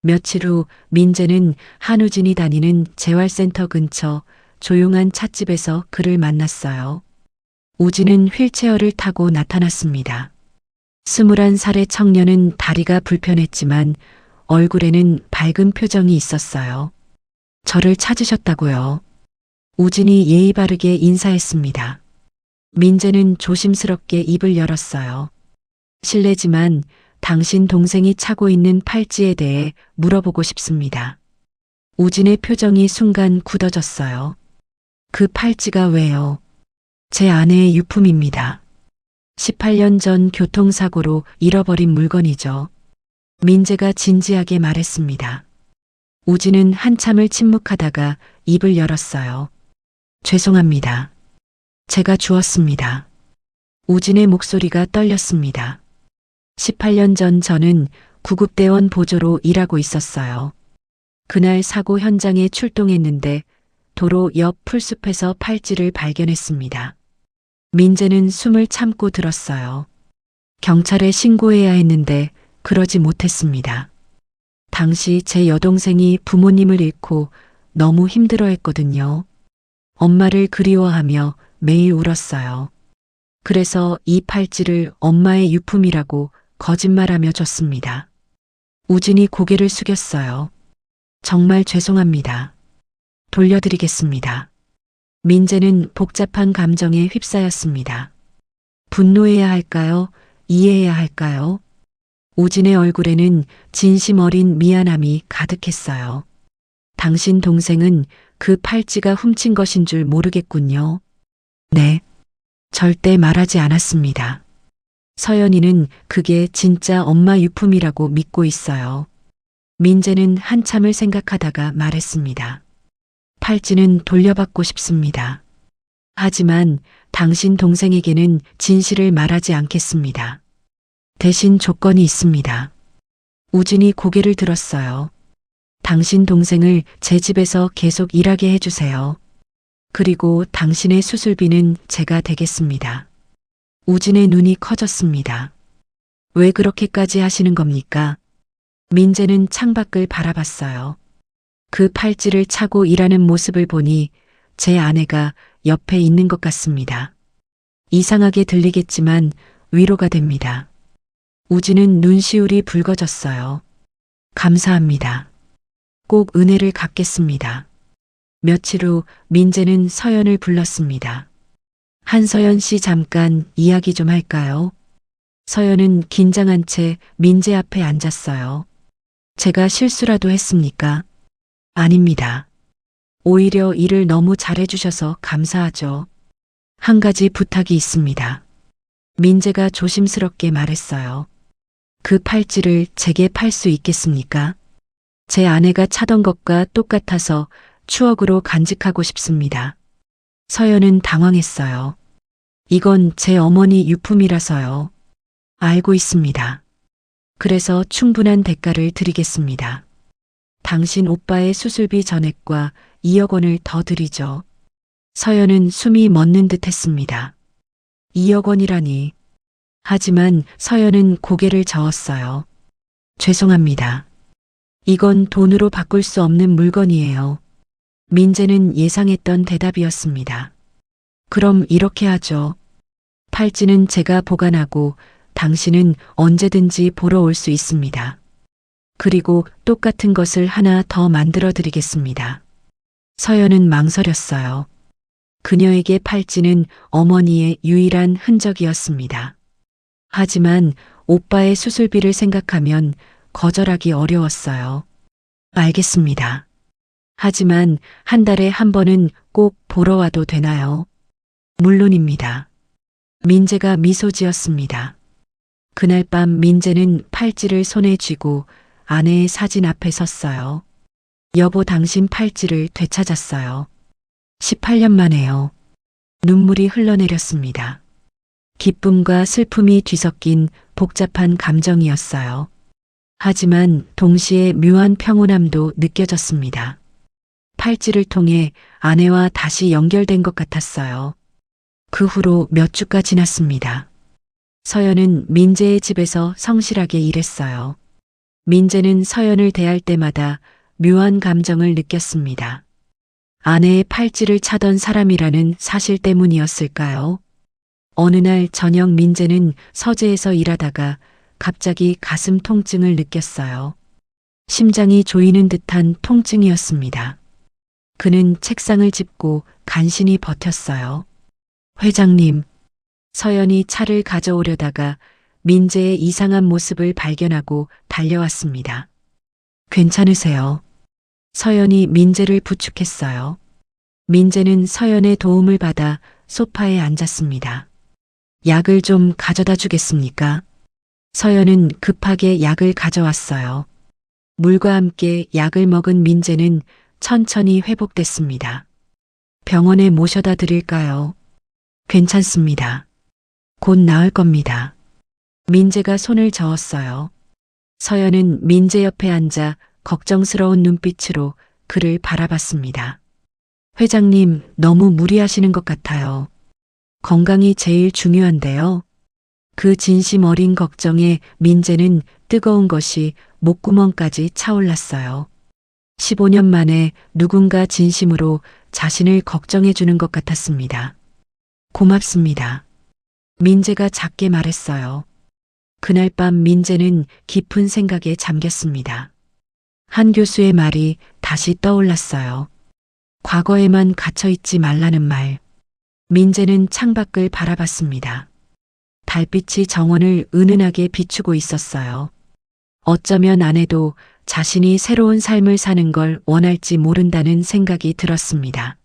며칠 후 민재는 한우진이 다니는 재활센터 근처 조용한 찻집에서 그를 만났어요. 우진은 휠체어를 타고 나타났습니다. 21살의 청년은 다리가 불편했지만 얼굴에는 밝은 표정이 있었어요. 저를 찾으셨다고요. 우진이 예의 바르게 인사했습니다. 민재는 조심스럽게 입을 열었어요. 실례지만 당신 동생이 차고 있는 팔찌에 대해 물어보고 싶습니다. 우진의 표정이 순간 굳어졌어요. 그 팔찌가 왜요? 제 아내의 유품입니다. 18년 전 교통사고로 잃어버린 물건이죠. 민재가 진지하게 말했습니다. 우진은 한참을 침묵하다가 입을 열었어요. 죄송합니다. 제가 주었습니다. 우진의 목소리가 떨렸습니다. 18년 전 저는 구급대원 보조로 일하고 있었어요. 그날 사고 현장에 출동했는데 도로 옆 풀숲에서 팔찌를 발견했습니다. 민재는 숨을 참고 들었어요. 경찰에 신고해야 했는데 그러지 못했습니다. 당시 제 여동생이 부모님을 잃고 너무 힘들어했거든요. 엄마를 그리워하며 매일 울었어요. 그래서 이 팔찌를 엄마의 유품이라고 거짓말하며 줬습니다. 우진이 고개를 숙였어요. 정말 죄송합니다. 돌려드리겠습니다. 민재는 복잡한 감정에 휩싸였습니다. 분노해야 할까요? 이해해야 할까요? 우진의 얼굴에는 진심 어린 미안함이 가득했어요. 당신 동생은 그 팔찌가 훔친 것인 줄 모르겠군요. 네. 절대 말하지 않았습니다. 서연이는 그게 진짜 엄마 유품이라고 믿고 있어요. 민재는 한참을 생각하다가 말했습니다. 팔찌는 돌려받고 싶습니다. 하지만 당신 동생에게는 진실을 말하지 않겠습니다. 대신 조건이 있습니다. 우진이 고개를 들었어요. 당신 동생을 제 집에서 계속 일하게 해주세요. 그리고 당신의 수술비는 제가 대겠습니다. 우진의 눈이 커졌습니다. 왜 그렇게까지 하시는 겁니까? 민재는 창밖을 바라봤어요. 그 팔찌를 차고 일하는 모습을 보니 제 아내가 옆에 있는 것 같습니다. 이상하게 들리겠지만 위로가 됩니다. 우진은 눈시울이 붉어졌어요. 감사합니다. 꼭 은혜를 갚겠습니다. 며칠 후 민재는 서연을 불렀습니다. 한서연 씨 잠깐 이야기 좀 할까요? 서연은 긴장한 채 민재 앞에 앉았어요. 제가 실수라도 했습니까? 아닙니다. 오히려 일을 너무 잘해주셔서 감사하죠. 한 가지 부탁이 있습니다. 민재가 조심스럽게 말했어요. 그 팔찌를 제게 팔 수 있겠습니까? 제 아내가 차던 것과 똑같아서 추억으로 간직하고 싶습니다. 서연은 당황했어요. 이건 제 어머니 유품이라서요. 알고 있습니다. 그래서 충분한 대가를 드리겠습니다. 당신 오빠의 수술비 전액과 2억 원을 더 드리죠. 서연은 숨이 멎는 듯 했습니다. 2억 원이라니. 하지만 서연은 고개를 저었어요. 죄송합니다. 이건 돈으로 바꿀 수 없는 물건이에요. 민재는 예상했던 대답이었습니다. 그럼 이렇게 하죠. 팔찌는 제가 보관하고 당신은 언제든지 보러 올 수 있습니다. 그리고 똑같은 것을 하나 더 만들어 드리겠습니다. 서연은 망설였어요. 그녀에게 팔찌는 어머니의 유일한 흔적이었습니다. 하지만 오빠의 수술비를 생각하면 거절하기 어려웠어요. 알겠습니다. 하지만 한 달에 한 번은 꼭 보러 와도 되나요? 물론입니다. 민재가 미소 지었습니다. 그날 밤 민재는 팔찌를 손에 쥐고 아내의 사진 앞에 섰어요. 여보, 당신 팔찌를 되찾았어요. 18년 만에요. 눈물이 흘러내렸습니다. 기쁨과 슬픔이 뒤섞인 복잡한 감정이었어요. 하지만 동시에 묘한 평온함도 느껴졌습니다. 팔찌를 통해 아내와 다시 연결된 것 같았어요. 그 후로 몇 주가 지났습니다. 서연은 민재의 집에서 성실하게 일했어요. 민재는 서연을 대할 때마다 묘한 감정을 느꼈습니다. 아내의 팔찌를 차던 사람이라는 사실 때문이었을까요? 어느 날 저녁 민재는 서재에서 일하다가 갑자기 가슴 통증을 느꼈어요. 심장이 조이는 듯한 통증이었습니다. 그는 책상을 짚고 간신히 버텼어요. 회장님, 서연이 차를 가져오려다가 민재의 이상한 모습을 발견하고 달려왔습니다. 괜찮으세요? 서연이 민재를 부축했어요. 민재는 서연의 도움을 받아 소파에 앉았습니다. 약을 좀 가져다 주겠습니까? 서연은 급하게 약을 가져왔어요. 물과 함께 약을 먹은 민재는 천천히 회복됐습니다. 병원에 모셔다 드릴까요? 괜찮습니다. 곧 나을 겁니다. 민재가 손을 저었어요. 서연은 민재 옆에 앉아 걱정스러운 눈빛으로 그를 바라봤습니다. 회장님, 너무 무리하시는 것 같아요. 건강이 제일 중요한데요. 그 진심 어린 걱정에 민재는 뜨거운 것이 목구멍까지 차올랐어요. 15년 만에 누군가 진심으로 자신을 걱정해 주는 것 같았습니다. 고맙습니다. 민재가 작게 말했어요. 그날 밤 민재는 깊은 생각에 잠겼습니다. 한 교수의 말이 다시 떠올랐어요. 과거에만 갇혀있지 말라는 말. 민재는 창밖을 바라봤습니다. 달빛이 정원을 은은하게 비추고 있었어요. 어쩌면 아내도 자신이 새로운 삶을 사는 걸 원할지 모른다는 생각이 들었습니다.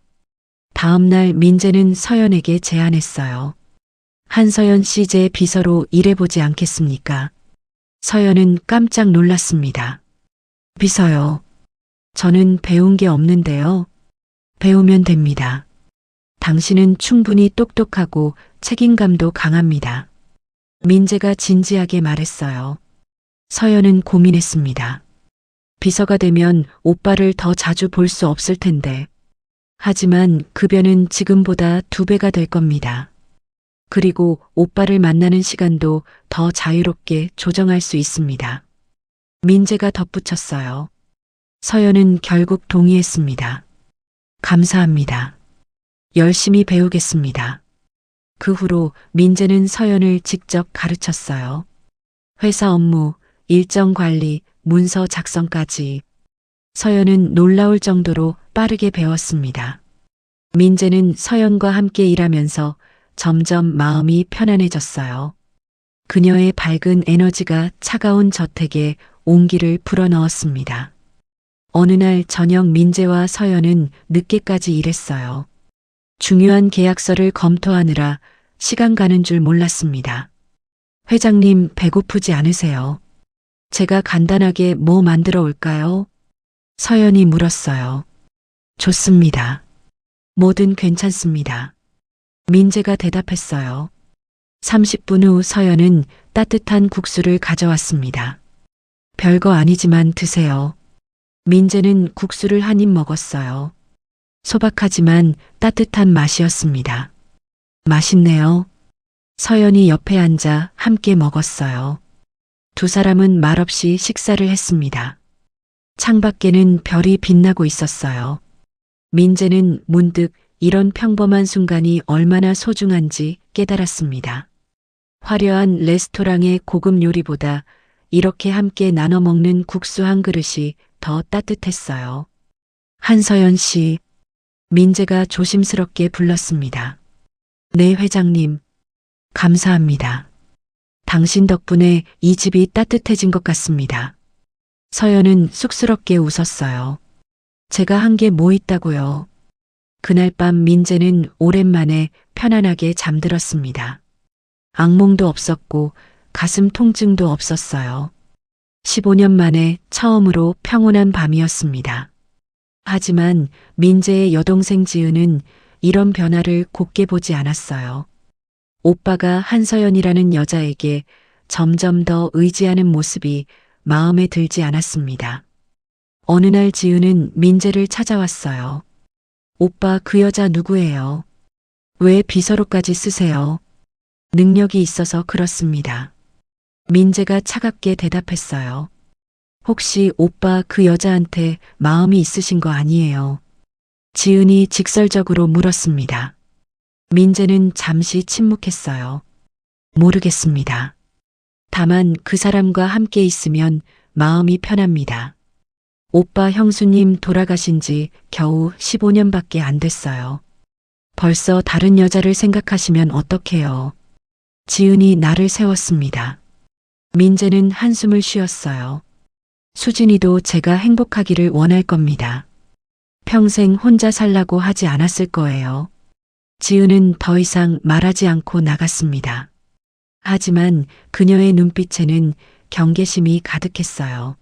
다음 날 민재는 서연에게 제안했어요. 한서연 씨 제 비서로 일해보지 않겠습니까? 서연은 깜짝 놀랐습니다. 비서요. 저는 배운 게 없는데요. 배우면 됩니다. 당신은 충분히 똑똑하고 책임감도 강합니다. 민재가 진지하게 말했어요. 서연은 고민했습니다. 비서가 되면 오빠를 더 자주 볼 수 없을 텐데. 하지만 급여는 지금보다 2배가 될 겁니다. 그리고 오빠를 만나는 시간도 더 자유롭게 조정할 수 있습니다. 민재가 덧붙였어요. 서연은 결국 동의했습니다. 감사합니다. 열심히 배우겠습니다. 그 후로 민재는 서연을 직접 가르쳤어요. 회사 업무, 일정 관리, 문서 작성까지. 서연은 놀라울 정도로 빠르게 배웠습니다. 민재는 서연과 함께 일하면서 점점 마음이 편안해졌어요. 그녀의 밝은 에너지가 차가운 저택에 온기를 불어넣었습니다. 어느 날 저녁 민재와 서연은 늦게까지 일했어요. 중요한 계약서를 검토하느라 시간 가는 줄 몰랐습니다. 회장님, 배고프지 않으세요? 제가 간단하게 뭐 만들어 올까요? 서연이 물었어요. 좋습니다. 뭐든 괜찮습니다. 민재가 대답했어요. 30분 후 서연은 따뜻한 국수를 가져왔습니다. 별거 아니지만 드세요. 민재는 국수를 한 입 먹었어요. 소박하지만 따뜻한 맛이었습니다. 맛있네요. 서연이 옆에 앉아 함께 먹었어요. 두 사람은 말없이 식사를 했습니다. 창밖에는 별이 빛나고 있었어요. 민재는 문득 이런 평범한 순간이 얼마나 소중한지 깨달았습니다. 화려한 레스토랑의 고급 요리보다 이렇게 함께 나눠 먹는 국수 한 그릇이 더 따뜻했어요. 한서연 씨, 민재가 조심스럽게 불렀습니다. 네, 회장님. 감사합니다. 당신 덕분에 이 집이 따뜻해진 것 같습니다. 서연은 쑥스럽게 웃었어요. 제가 한 게 뭐 있다고요. 그날 밤 민재는 오랜만에 편안하게 잠들었습니다. 악몽도 없었고 가슴 통증도 없었어요. 15년 만에 처음으로 평온한 밤이었습니다. 하지만 민재의 여동생 지은은 이런 변화를 곱게 보지 않았어요. 오빠가 한서연이라는 여자에게 점점 더 의지하는 모습이 마음에 들지 않았습니다. 어느 날 지은은 민재를 찾아왔어요. 오빠, 그 여자 누구예요? 왜 비서로까지 쓰세요? 능력이 있어서 그렇습니다. 민재가 차갑게 대답했어요. 혹시 오빠 그 여자한테 마음이 있으신 거 아니에요? 지은이 직설적으로 물었습니다. 민재는 잠시 침묵했어요. 모르겠습니다. 다만 그 사람과 함께 있으면 마음이 편합니다. 오빠 형수님 돌아가신 지 겨우 15년밖에 안 됐어요. 벌써 다른 여자를 생각하시면 어떡해요? 지은이 나를 세웠습니다. 민재는 한숨을 쉬었어요. 수진이도 제가 행복하기를 원할 겁니다. 평생 혼자 살라고 하지 않았을 거예요. 지은은 더 이상 말하지 않고 나갔습니다. 하지만 그녀의 눈빛에는 경계심이 가득했어요.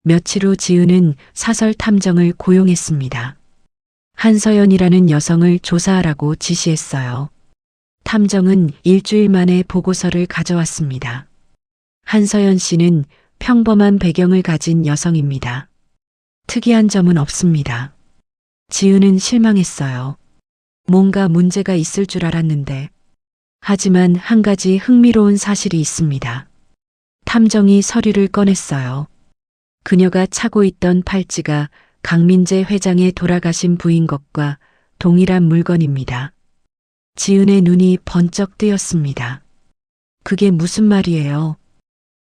며칠 후 지은은 사설 탐정을 고용했습니다. 한서연이라는 여성을 조사하라고 지시했어요. 탐정은 일주일 만에 보고서를 가져왔습니다. 한서연 씨는 평범한 배경을 가진 여성입니다. 특이한 점은 없습니다. 지은은 실망했어요. 뭔가 문제가 있을 줄 알았는데. 하지만 한 가지 흥미로운 사실이 있습니다. 탐정이 서류를 꺼냈어요. 그녀가 차고 있던 팔찌가 강민재 회장의 돌아가신 부인 것과 동일한 물건입니다. 지은의 눈이 번쩍 뜨였습니다. 그게 무슨 말이에요?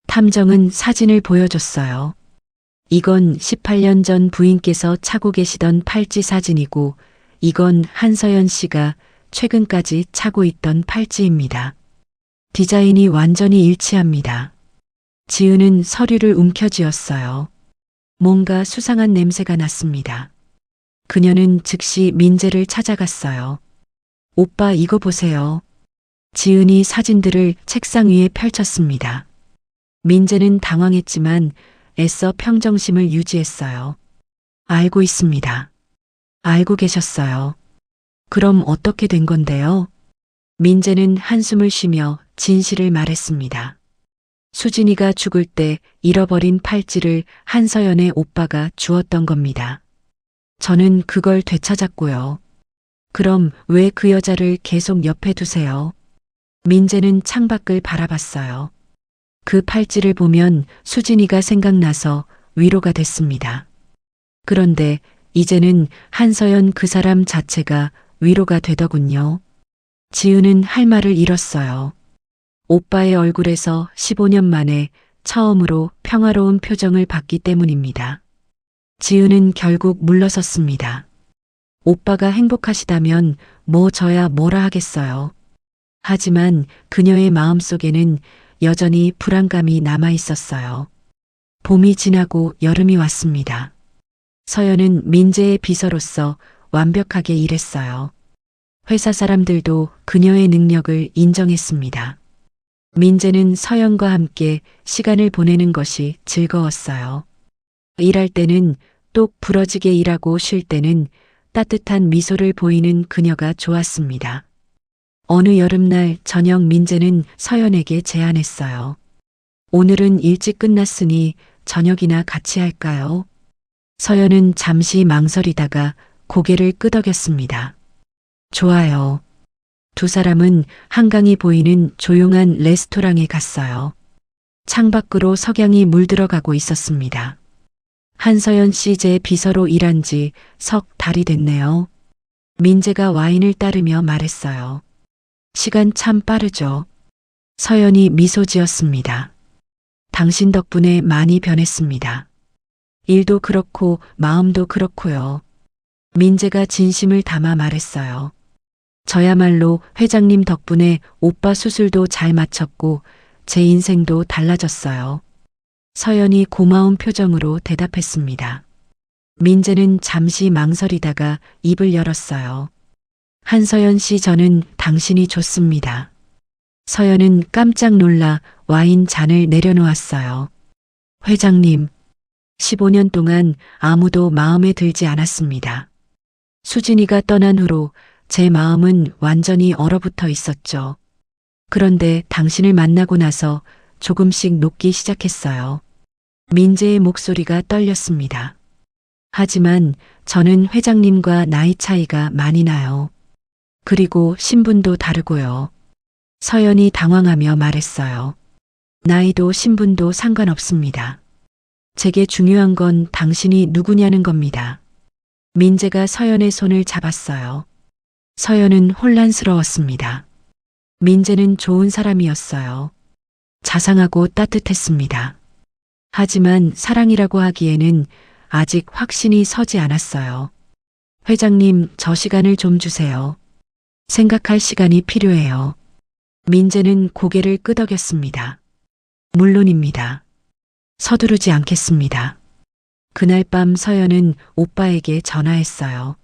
탐정은 사진을 보여줬어요. 이건 18년 전 부인께서 차고 계시던 팔찌 사진이고 이건 한서연 씨가 최근까지 차고 있던 팔찌입니다. 디자인이 완전히 일치합니다. 지은은 서류를 움켜쥐었어요. 뭔가 수상한 냄새가 났습니다. 그녀는 즉시 민재를 찾아갔어요. 오빠, 이거 보세요. 지은이 사진들을 책상 위에 펼쳤습니다. 민재는 당황했지만 애써 평정심을 유지했어요. 알고 있습니다. 알고 계셨어요. 그럼 어떻게 된 건데요? 민재는 한숨을 쉬며 진실을 말했습니다. 수진이가 죽을 때 잃어버린 팔찌를 한서연의 오빠가 주었던 겁니다. 저는 그걸 되찾았고요. 그럼 왜 그 여자를 계속 옆에 두세요? 민재는 창밖을 바라봤어요. 그 팔찌를 보면 수진이가 생각나서 위로가 됐습니다. 그런데 이제는 한서연 그 사람 자체가 위로가 되더군요. 지은은 할 말을 잃었어요. 오빠의 얼굴에서 15년 만에 처음으로 평화로운 표정을 봤기 때문입니다. 지은은 결국 물러섰습니다. 오빠가 행복하시다면 뭐 저야 뭐라 하겠어요. 하지만 그녀의 마음속에는 여전히 불안감이 남아 있었어요. 봄이 지나고 여름이 왔습니다. 서연은 민재의 비서로서 완벽하게 일했어요. 회사 사람들도 그녀의 능력을 인정했습니다. 민재는 서연과 함께 시간을 보내는 것이 즐거웠어요. 일할 때는 똑 부러지게 일하고 쉴 때는 따뜻한 미소를 보이는 그녀가 좋았습니다. 어느 여름날 저녁 민재는 서연에게 제안했어요. 오늘은 일찍 끝났으니 저녁이나 같이 할까요? 서연은 잠시 망설이다가 고개를 끄덕였습니다. 좋아요. 두 사람은 한강이 보이는 조용한 레스토랑에 갔어요. 창밖으로 석양이 물들어가고 있었습니다. 한서연 씨 제 비서로 일한 지 석 달이 됐네요. 민재가 와인을 따르며 말했어요. 시간 참 빠르죠. 서연이 미소 지었습니다. 당신 덕분에 많이 변했습니다. 일도 그렇고 마음도 그렇고요. 민재가 진심을 담아 말했어요. 저야말로 회장님 덕분에 오빠 수술도 잘 마쳤고 제 인생도 달라졌어요. 서연이 고마운 표정으로 대답했습니다. 민재는 잠시 망설이다가 입을 열었어요. 한서연 씨, 저는 당신이 좋습니다. 서연은 깜짝 놀라 와인 잔을 내려놓았어요. 회장님, 15년 동안 아무도 마음에 들지 않았습니다. 수진이가 떠난 후로 제 마음은 완전히 얼어붙어 있었죠. 그런데 당신을 만나고 나서 조금씩 녹기 시작했어요. 민재의 목소리가 떨렸습니다. 하지만 저는 회장님과 나이 차이가 많이 나요. 그리고 신분도 다르고요. 서연이 당황하며 말했어요. 나이도 신분도 상관없습니다. 제게 중요한 건 당신이 누구냐는 겁니다. 민재가 서연의 손을 잡았어요. 서연은 혼란스러웠습니다. 민재는 좋은 사람이었어요. 자상하고 따뜻했습니다. 하지만 사랑이라고 하기에는 아직 확신이 서지 않았어요. 회장님, 저 시간을 좀 주세요. 생각할 시간이 필요해요. 민재는 고개를 끄덕였습니다. 물론입니다. 서두르지 않겠습니다. 그날 밤 서연은 오빠에게 전화했어요.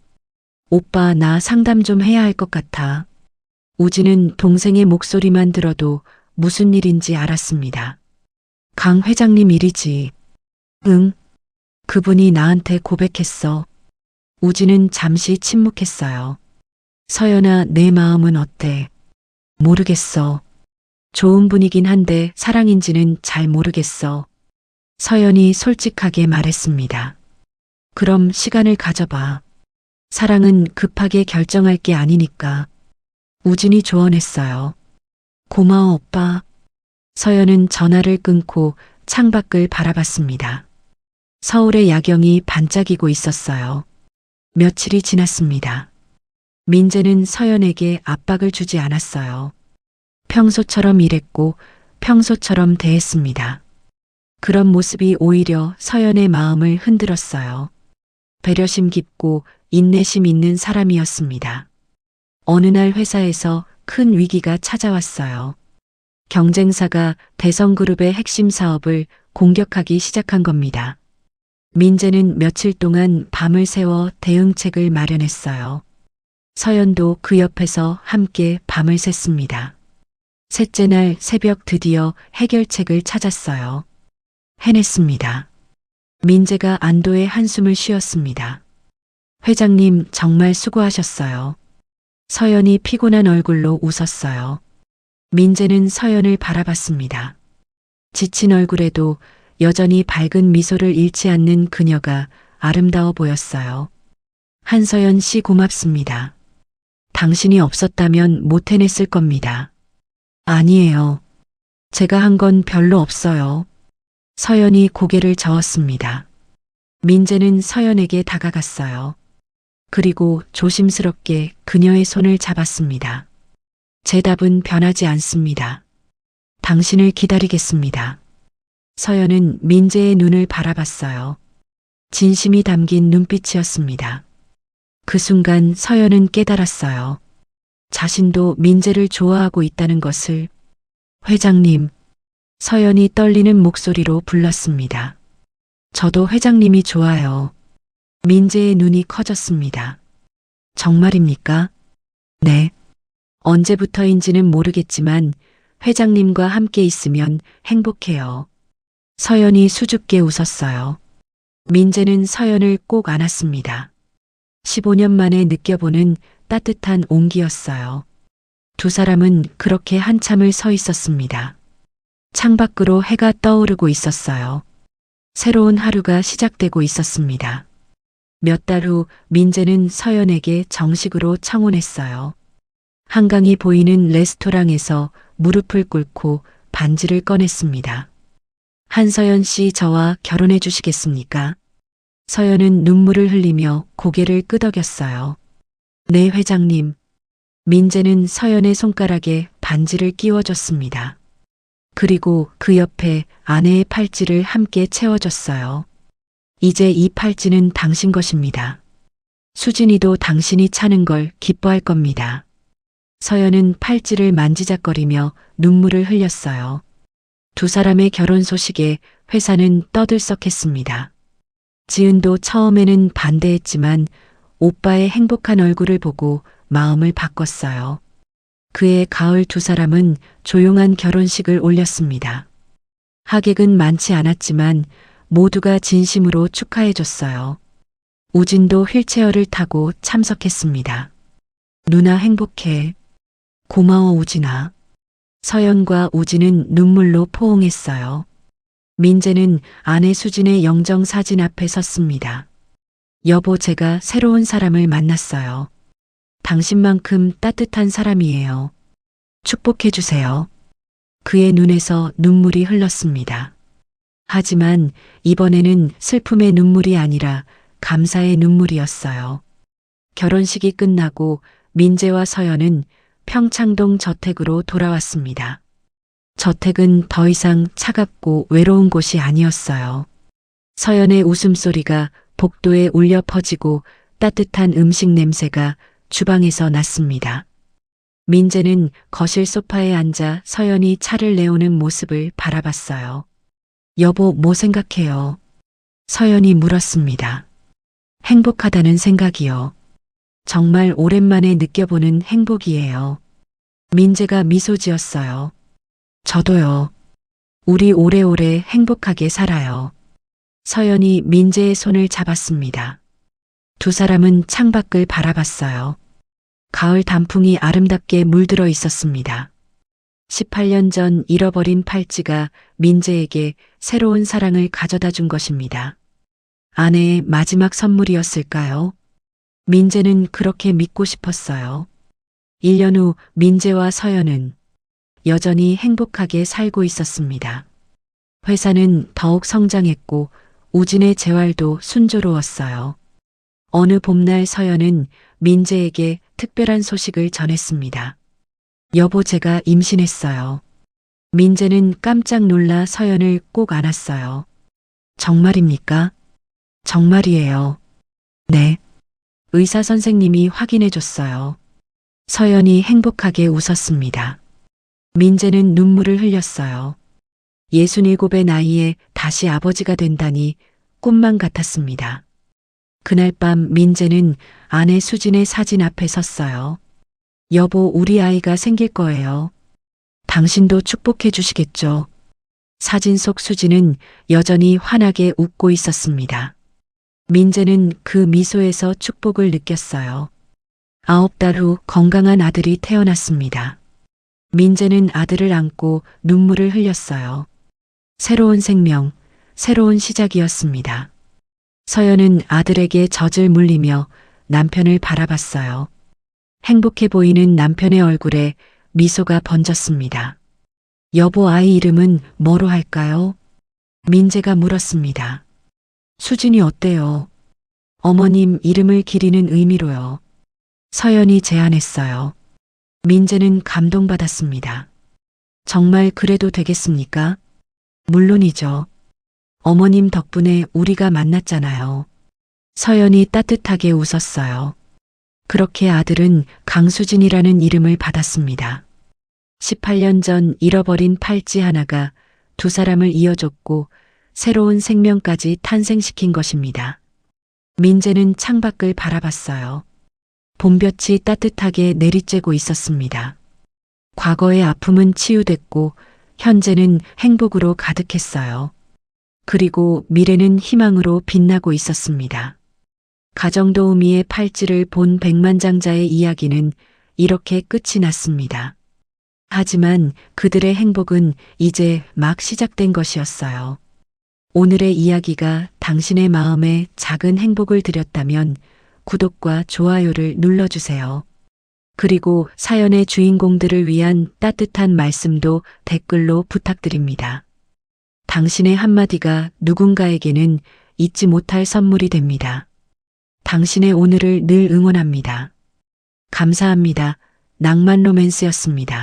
오빠, 나 상담 좀 해야 할 것 같아. 우진은 동생의 목소리만 들어도 무슨 일인지 알았습니다. 강 회장님 일이지. 응. 그분이 나한테 고백했어. 우진은 잠시 침묵했어요. 서연아, 내 마음은 어때? 모르겠어. 좋은 분이긴 한데 사랑인지는 잘 모르겠어. 서연이 솔직하게 말했습니다. 그럼 시간을 가져봐. 사랑은 급하게 결정할 게 아니니까. 우진이 조언했어요. 고마워, 오빠. 서연은 전화를 끊고 창밖을 바라봤습니다. 서울의 야경이 반짝이고 있었어요. 며칠이 지났습니다. 민재는 서연에게 압박을 주지 않았어요. 평소처럼 일했고 평소처럼 대했습니다. 그런 모습이 오히려 서연의 마음을 흔들었어요. 배려심 깊고 인내심 있는 사람이었습니다. 어느 날 회사에서 큰 위기가 찾아왔어요. 경쟁사가 대성그룹의 핵심 사업을 공격하기 시작한 겁니다. 민재는 며칠 동안 밤을 새워 대응책을 마련했어요. 서연도 그 옆에서 함께 밤을 샜습니다. 셋째 날 새벽 드디어 해결책을 찾았어요. 해냈습니다. 민재가 안도의 한숨을 쉬었습니다. 회장님, 정말 수고하셨어요. 서연이 피곤한 얼굴로 웃었어요. 민재는 서연을 바라봤습니다. 지친 얼굴에도 여전히 밝은 미소를 잃지 않는 그녀가 아름다워 보였어요. 한서연 씨, 고맙습니다. 당신이 없었다면 못 해냈을 겁니다. 아니에요. 제가 한 건 별로 없어요. 서연이 고개를 저었습니다. 민재는 서연에게 다가갔어요. 그리고 조심스럽게 그녀의 손을 잡았습니다. 제 답은 변하지 않습니다. 당신을 기다리겠습니다. 서연은 민재의 눈을 바라봤어요. 진심이 담긴 눈빛이었습니다. 그 순간 서연은 깨달았어요. 자신도 민재를 좋아하고 있다는 것을. 회장님, 서연이 떨리는 목소리로 불렀습니다. 저도 회장님이 좋아요. 민재의 눈이 커졌습니다. 정말입니까? 네. 언제부터인지는 모르겠지만 회장님과 함께 있으면 행복해요. 서연이 수줍게 웃었어요. 민재는 서연을 꼭 안았습니다. 15년 만에 느껴보는 따뜻한 온기였어요. 두 사람은 그렇게 한참을 서 있었습니다. 창밖으로 해가 떠오르고 있었어요. 새로운 하루가 시작되고 있었습니다. 몇 달 후 민재는 서연에게 정식으로 청혼했어요. 한강이 보이는 레스토랑에서 무릎을 꿇고 반지를 꺼냈습니다. 한서연 씨, 저와 결혼해 주시겠습니까? 서연은 눈물을 흘리며 고개를 끄덕였어요. 네, 회장님. 민재는 서연의 손가락에 반지를 끼워줬습니다. 그리고 그 옆에 아내의 팔찌를 함께 채워줬어요. 이제 이 팔찌는 당신 것입니다. 수진이도 당신이 차는 걸 기뻐할 겁니다. 서연은 팔찌를 만지작거리며 눈물을 흘렸어요. 두 사람의 결혼 소식에 회사는 떠들썩했습니다. 지은도 처음에는 반대했지만 오빠의 행복한 얼굴을 보고 마음을 바꿨어요. 그해 가을 두 사람은 조용한 결혼식을 올렸습니다. 하객은 많지 않았지만 모두가 진심으로 축하해줬어요. 우진도 휠체어를 타고 참석했습니다. 누나 행복해. 고마워 우진아. 서연과 우진은 눈물로 포옹했어요. 민재는 아내 수진의 영정 사진 앞에 섰습니다. 여보, 제가 새로운 사람을 만났어요. 당신만큼 따뜻한 사람이에요. 축복해 주세요. 그의 눈에서 눈물이 흘렀습니다. 하지만 이번에는 슬픔의 눈물이 아니라 감사의 눈물이었어요. 결혼식이 끝나고 민재와 서연은 평창동 저택으로 돌아왔습니다. 저택은 더 이상 차갑고 외로운 곳이 아니었어요. 서연의 웃음소리가 복도에 울려 퍼지고 따뜻한 음식 냄새가 주방에서 났습니다. 민재는 거실 소파에 앉아 서연이 차를 내오는 모습을 바라봤어요. 여보, 뭐 생각해요? 서연이 물었습니다. 행복하다는 생각이요. 정말 오랜만에 느껴보는 행복이에요. 민재가 미소 지었어요. 저도요. 우리 오래오래 행복하게 살아요. 서연이 민재의 손을 잡았습니다. 두 사람은 창밖을 바라봤어요. 가을 단풍이 아름답게 물들어 있었습니다. 18년 전 잃어버린 팔찌가 민재에게 새로운 사랑을 가져다 준 것입니다. 아내의 마지막 선물이었을까요? 민재는 그렇게 믿고 싶었어요. 1년 후 민재와 서연은 여전히 행복하게 살고 있었습니다. 회사는 더욱 성장했고 우진의 재활도 순조로웠어요. 어느 봄날 서연은 민재에게 특별한 소식을 전했습니다. 여보, 제가 임신했어요. 민재는 깜짝 놀라 서연을 꼭 안았어요. 정말입니까? 정말이에요. 네. 의사 선생님이 확인해 줬어요. 서연이 행복하게 웃었습니다. 민재는 눈물을 흘렸어요. 67의 나이에 다시 아버지가 된다니 꿈만 같았습니다. 그날 밤 민재는 아내 수진의 사진 앞에 섰어요. 여보, 우리 아이가 생길 거예요. 당신도 축복해 주시겠죠? 사진 속 수진은 여전히 환하게 웃고 있었습니다. 민재는 그 미소에서 축복을 느꼈어요. 9달 후 건강한 아들이 태어났습니다. 민재는 아들을 안고 눈물을 흘렸어요. 새로운 생명, 새로운 시작이었습니다. 서연은 아들에게 젖을 물리며 남편을 바라봤어요. 행복해 보이는 남편의 얼굴에 미소가 번졌습니다. 여보, 아이 이름은 뭐로 할까요? 민재가 물었습니다. 수진이 어때요? 어머님, 이름을 기리는 의미로요. 서연이 제안했어요. 민재는 감동받았습니다. 정말 그래도 되겠습니까? 물론이죠. 어머님 덕분에 우리가 만났잖아요. 서연이 따뜻하게 웃었어요. 그렇게 아들은 강수진이라는 이름을 받았습니다. 18년 전 잃어버린 팔찌 하나가 두 사람을 이어줬고 새로운 생명까지 탄생시킨 것입니다. 민재는 창밖을 바라봤어요. 봄볕이 따뜻하게 내리쬐고 있었습니다. 과거의 아픔은 치유됐고 현재는 행복으로 가득했어요. 그리고 미래는 희망으로 빛나고 있었습니다. 가정도우미의 팔찌를 본 백만장자의 이야기는 이렇게 끝이 났습니다. 하지만 그들의 행복은 이제 막 시작된 것이었어요. 오늘의 이야기가 당신의 마음에 작은 행복을 드렸다면 구독과 좋아요를 눌러주세요. 그리고 사연의 주인공들을 위한 따뜻한 말씀도 댓글로 부탁드립니다. 당신의 한마디가 누군가에게는 잊지 못할 선물이 됩니다. 당신의 오늘을 늘 응원합니다. 감사합니다. 낭만 로맨스였습니다.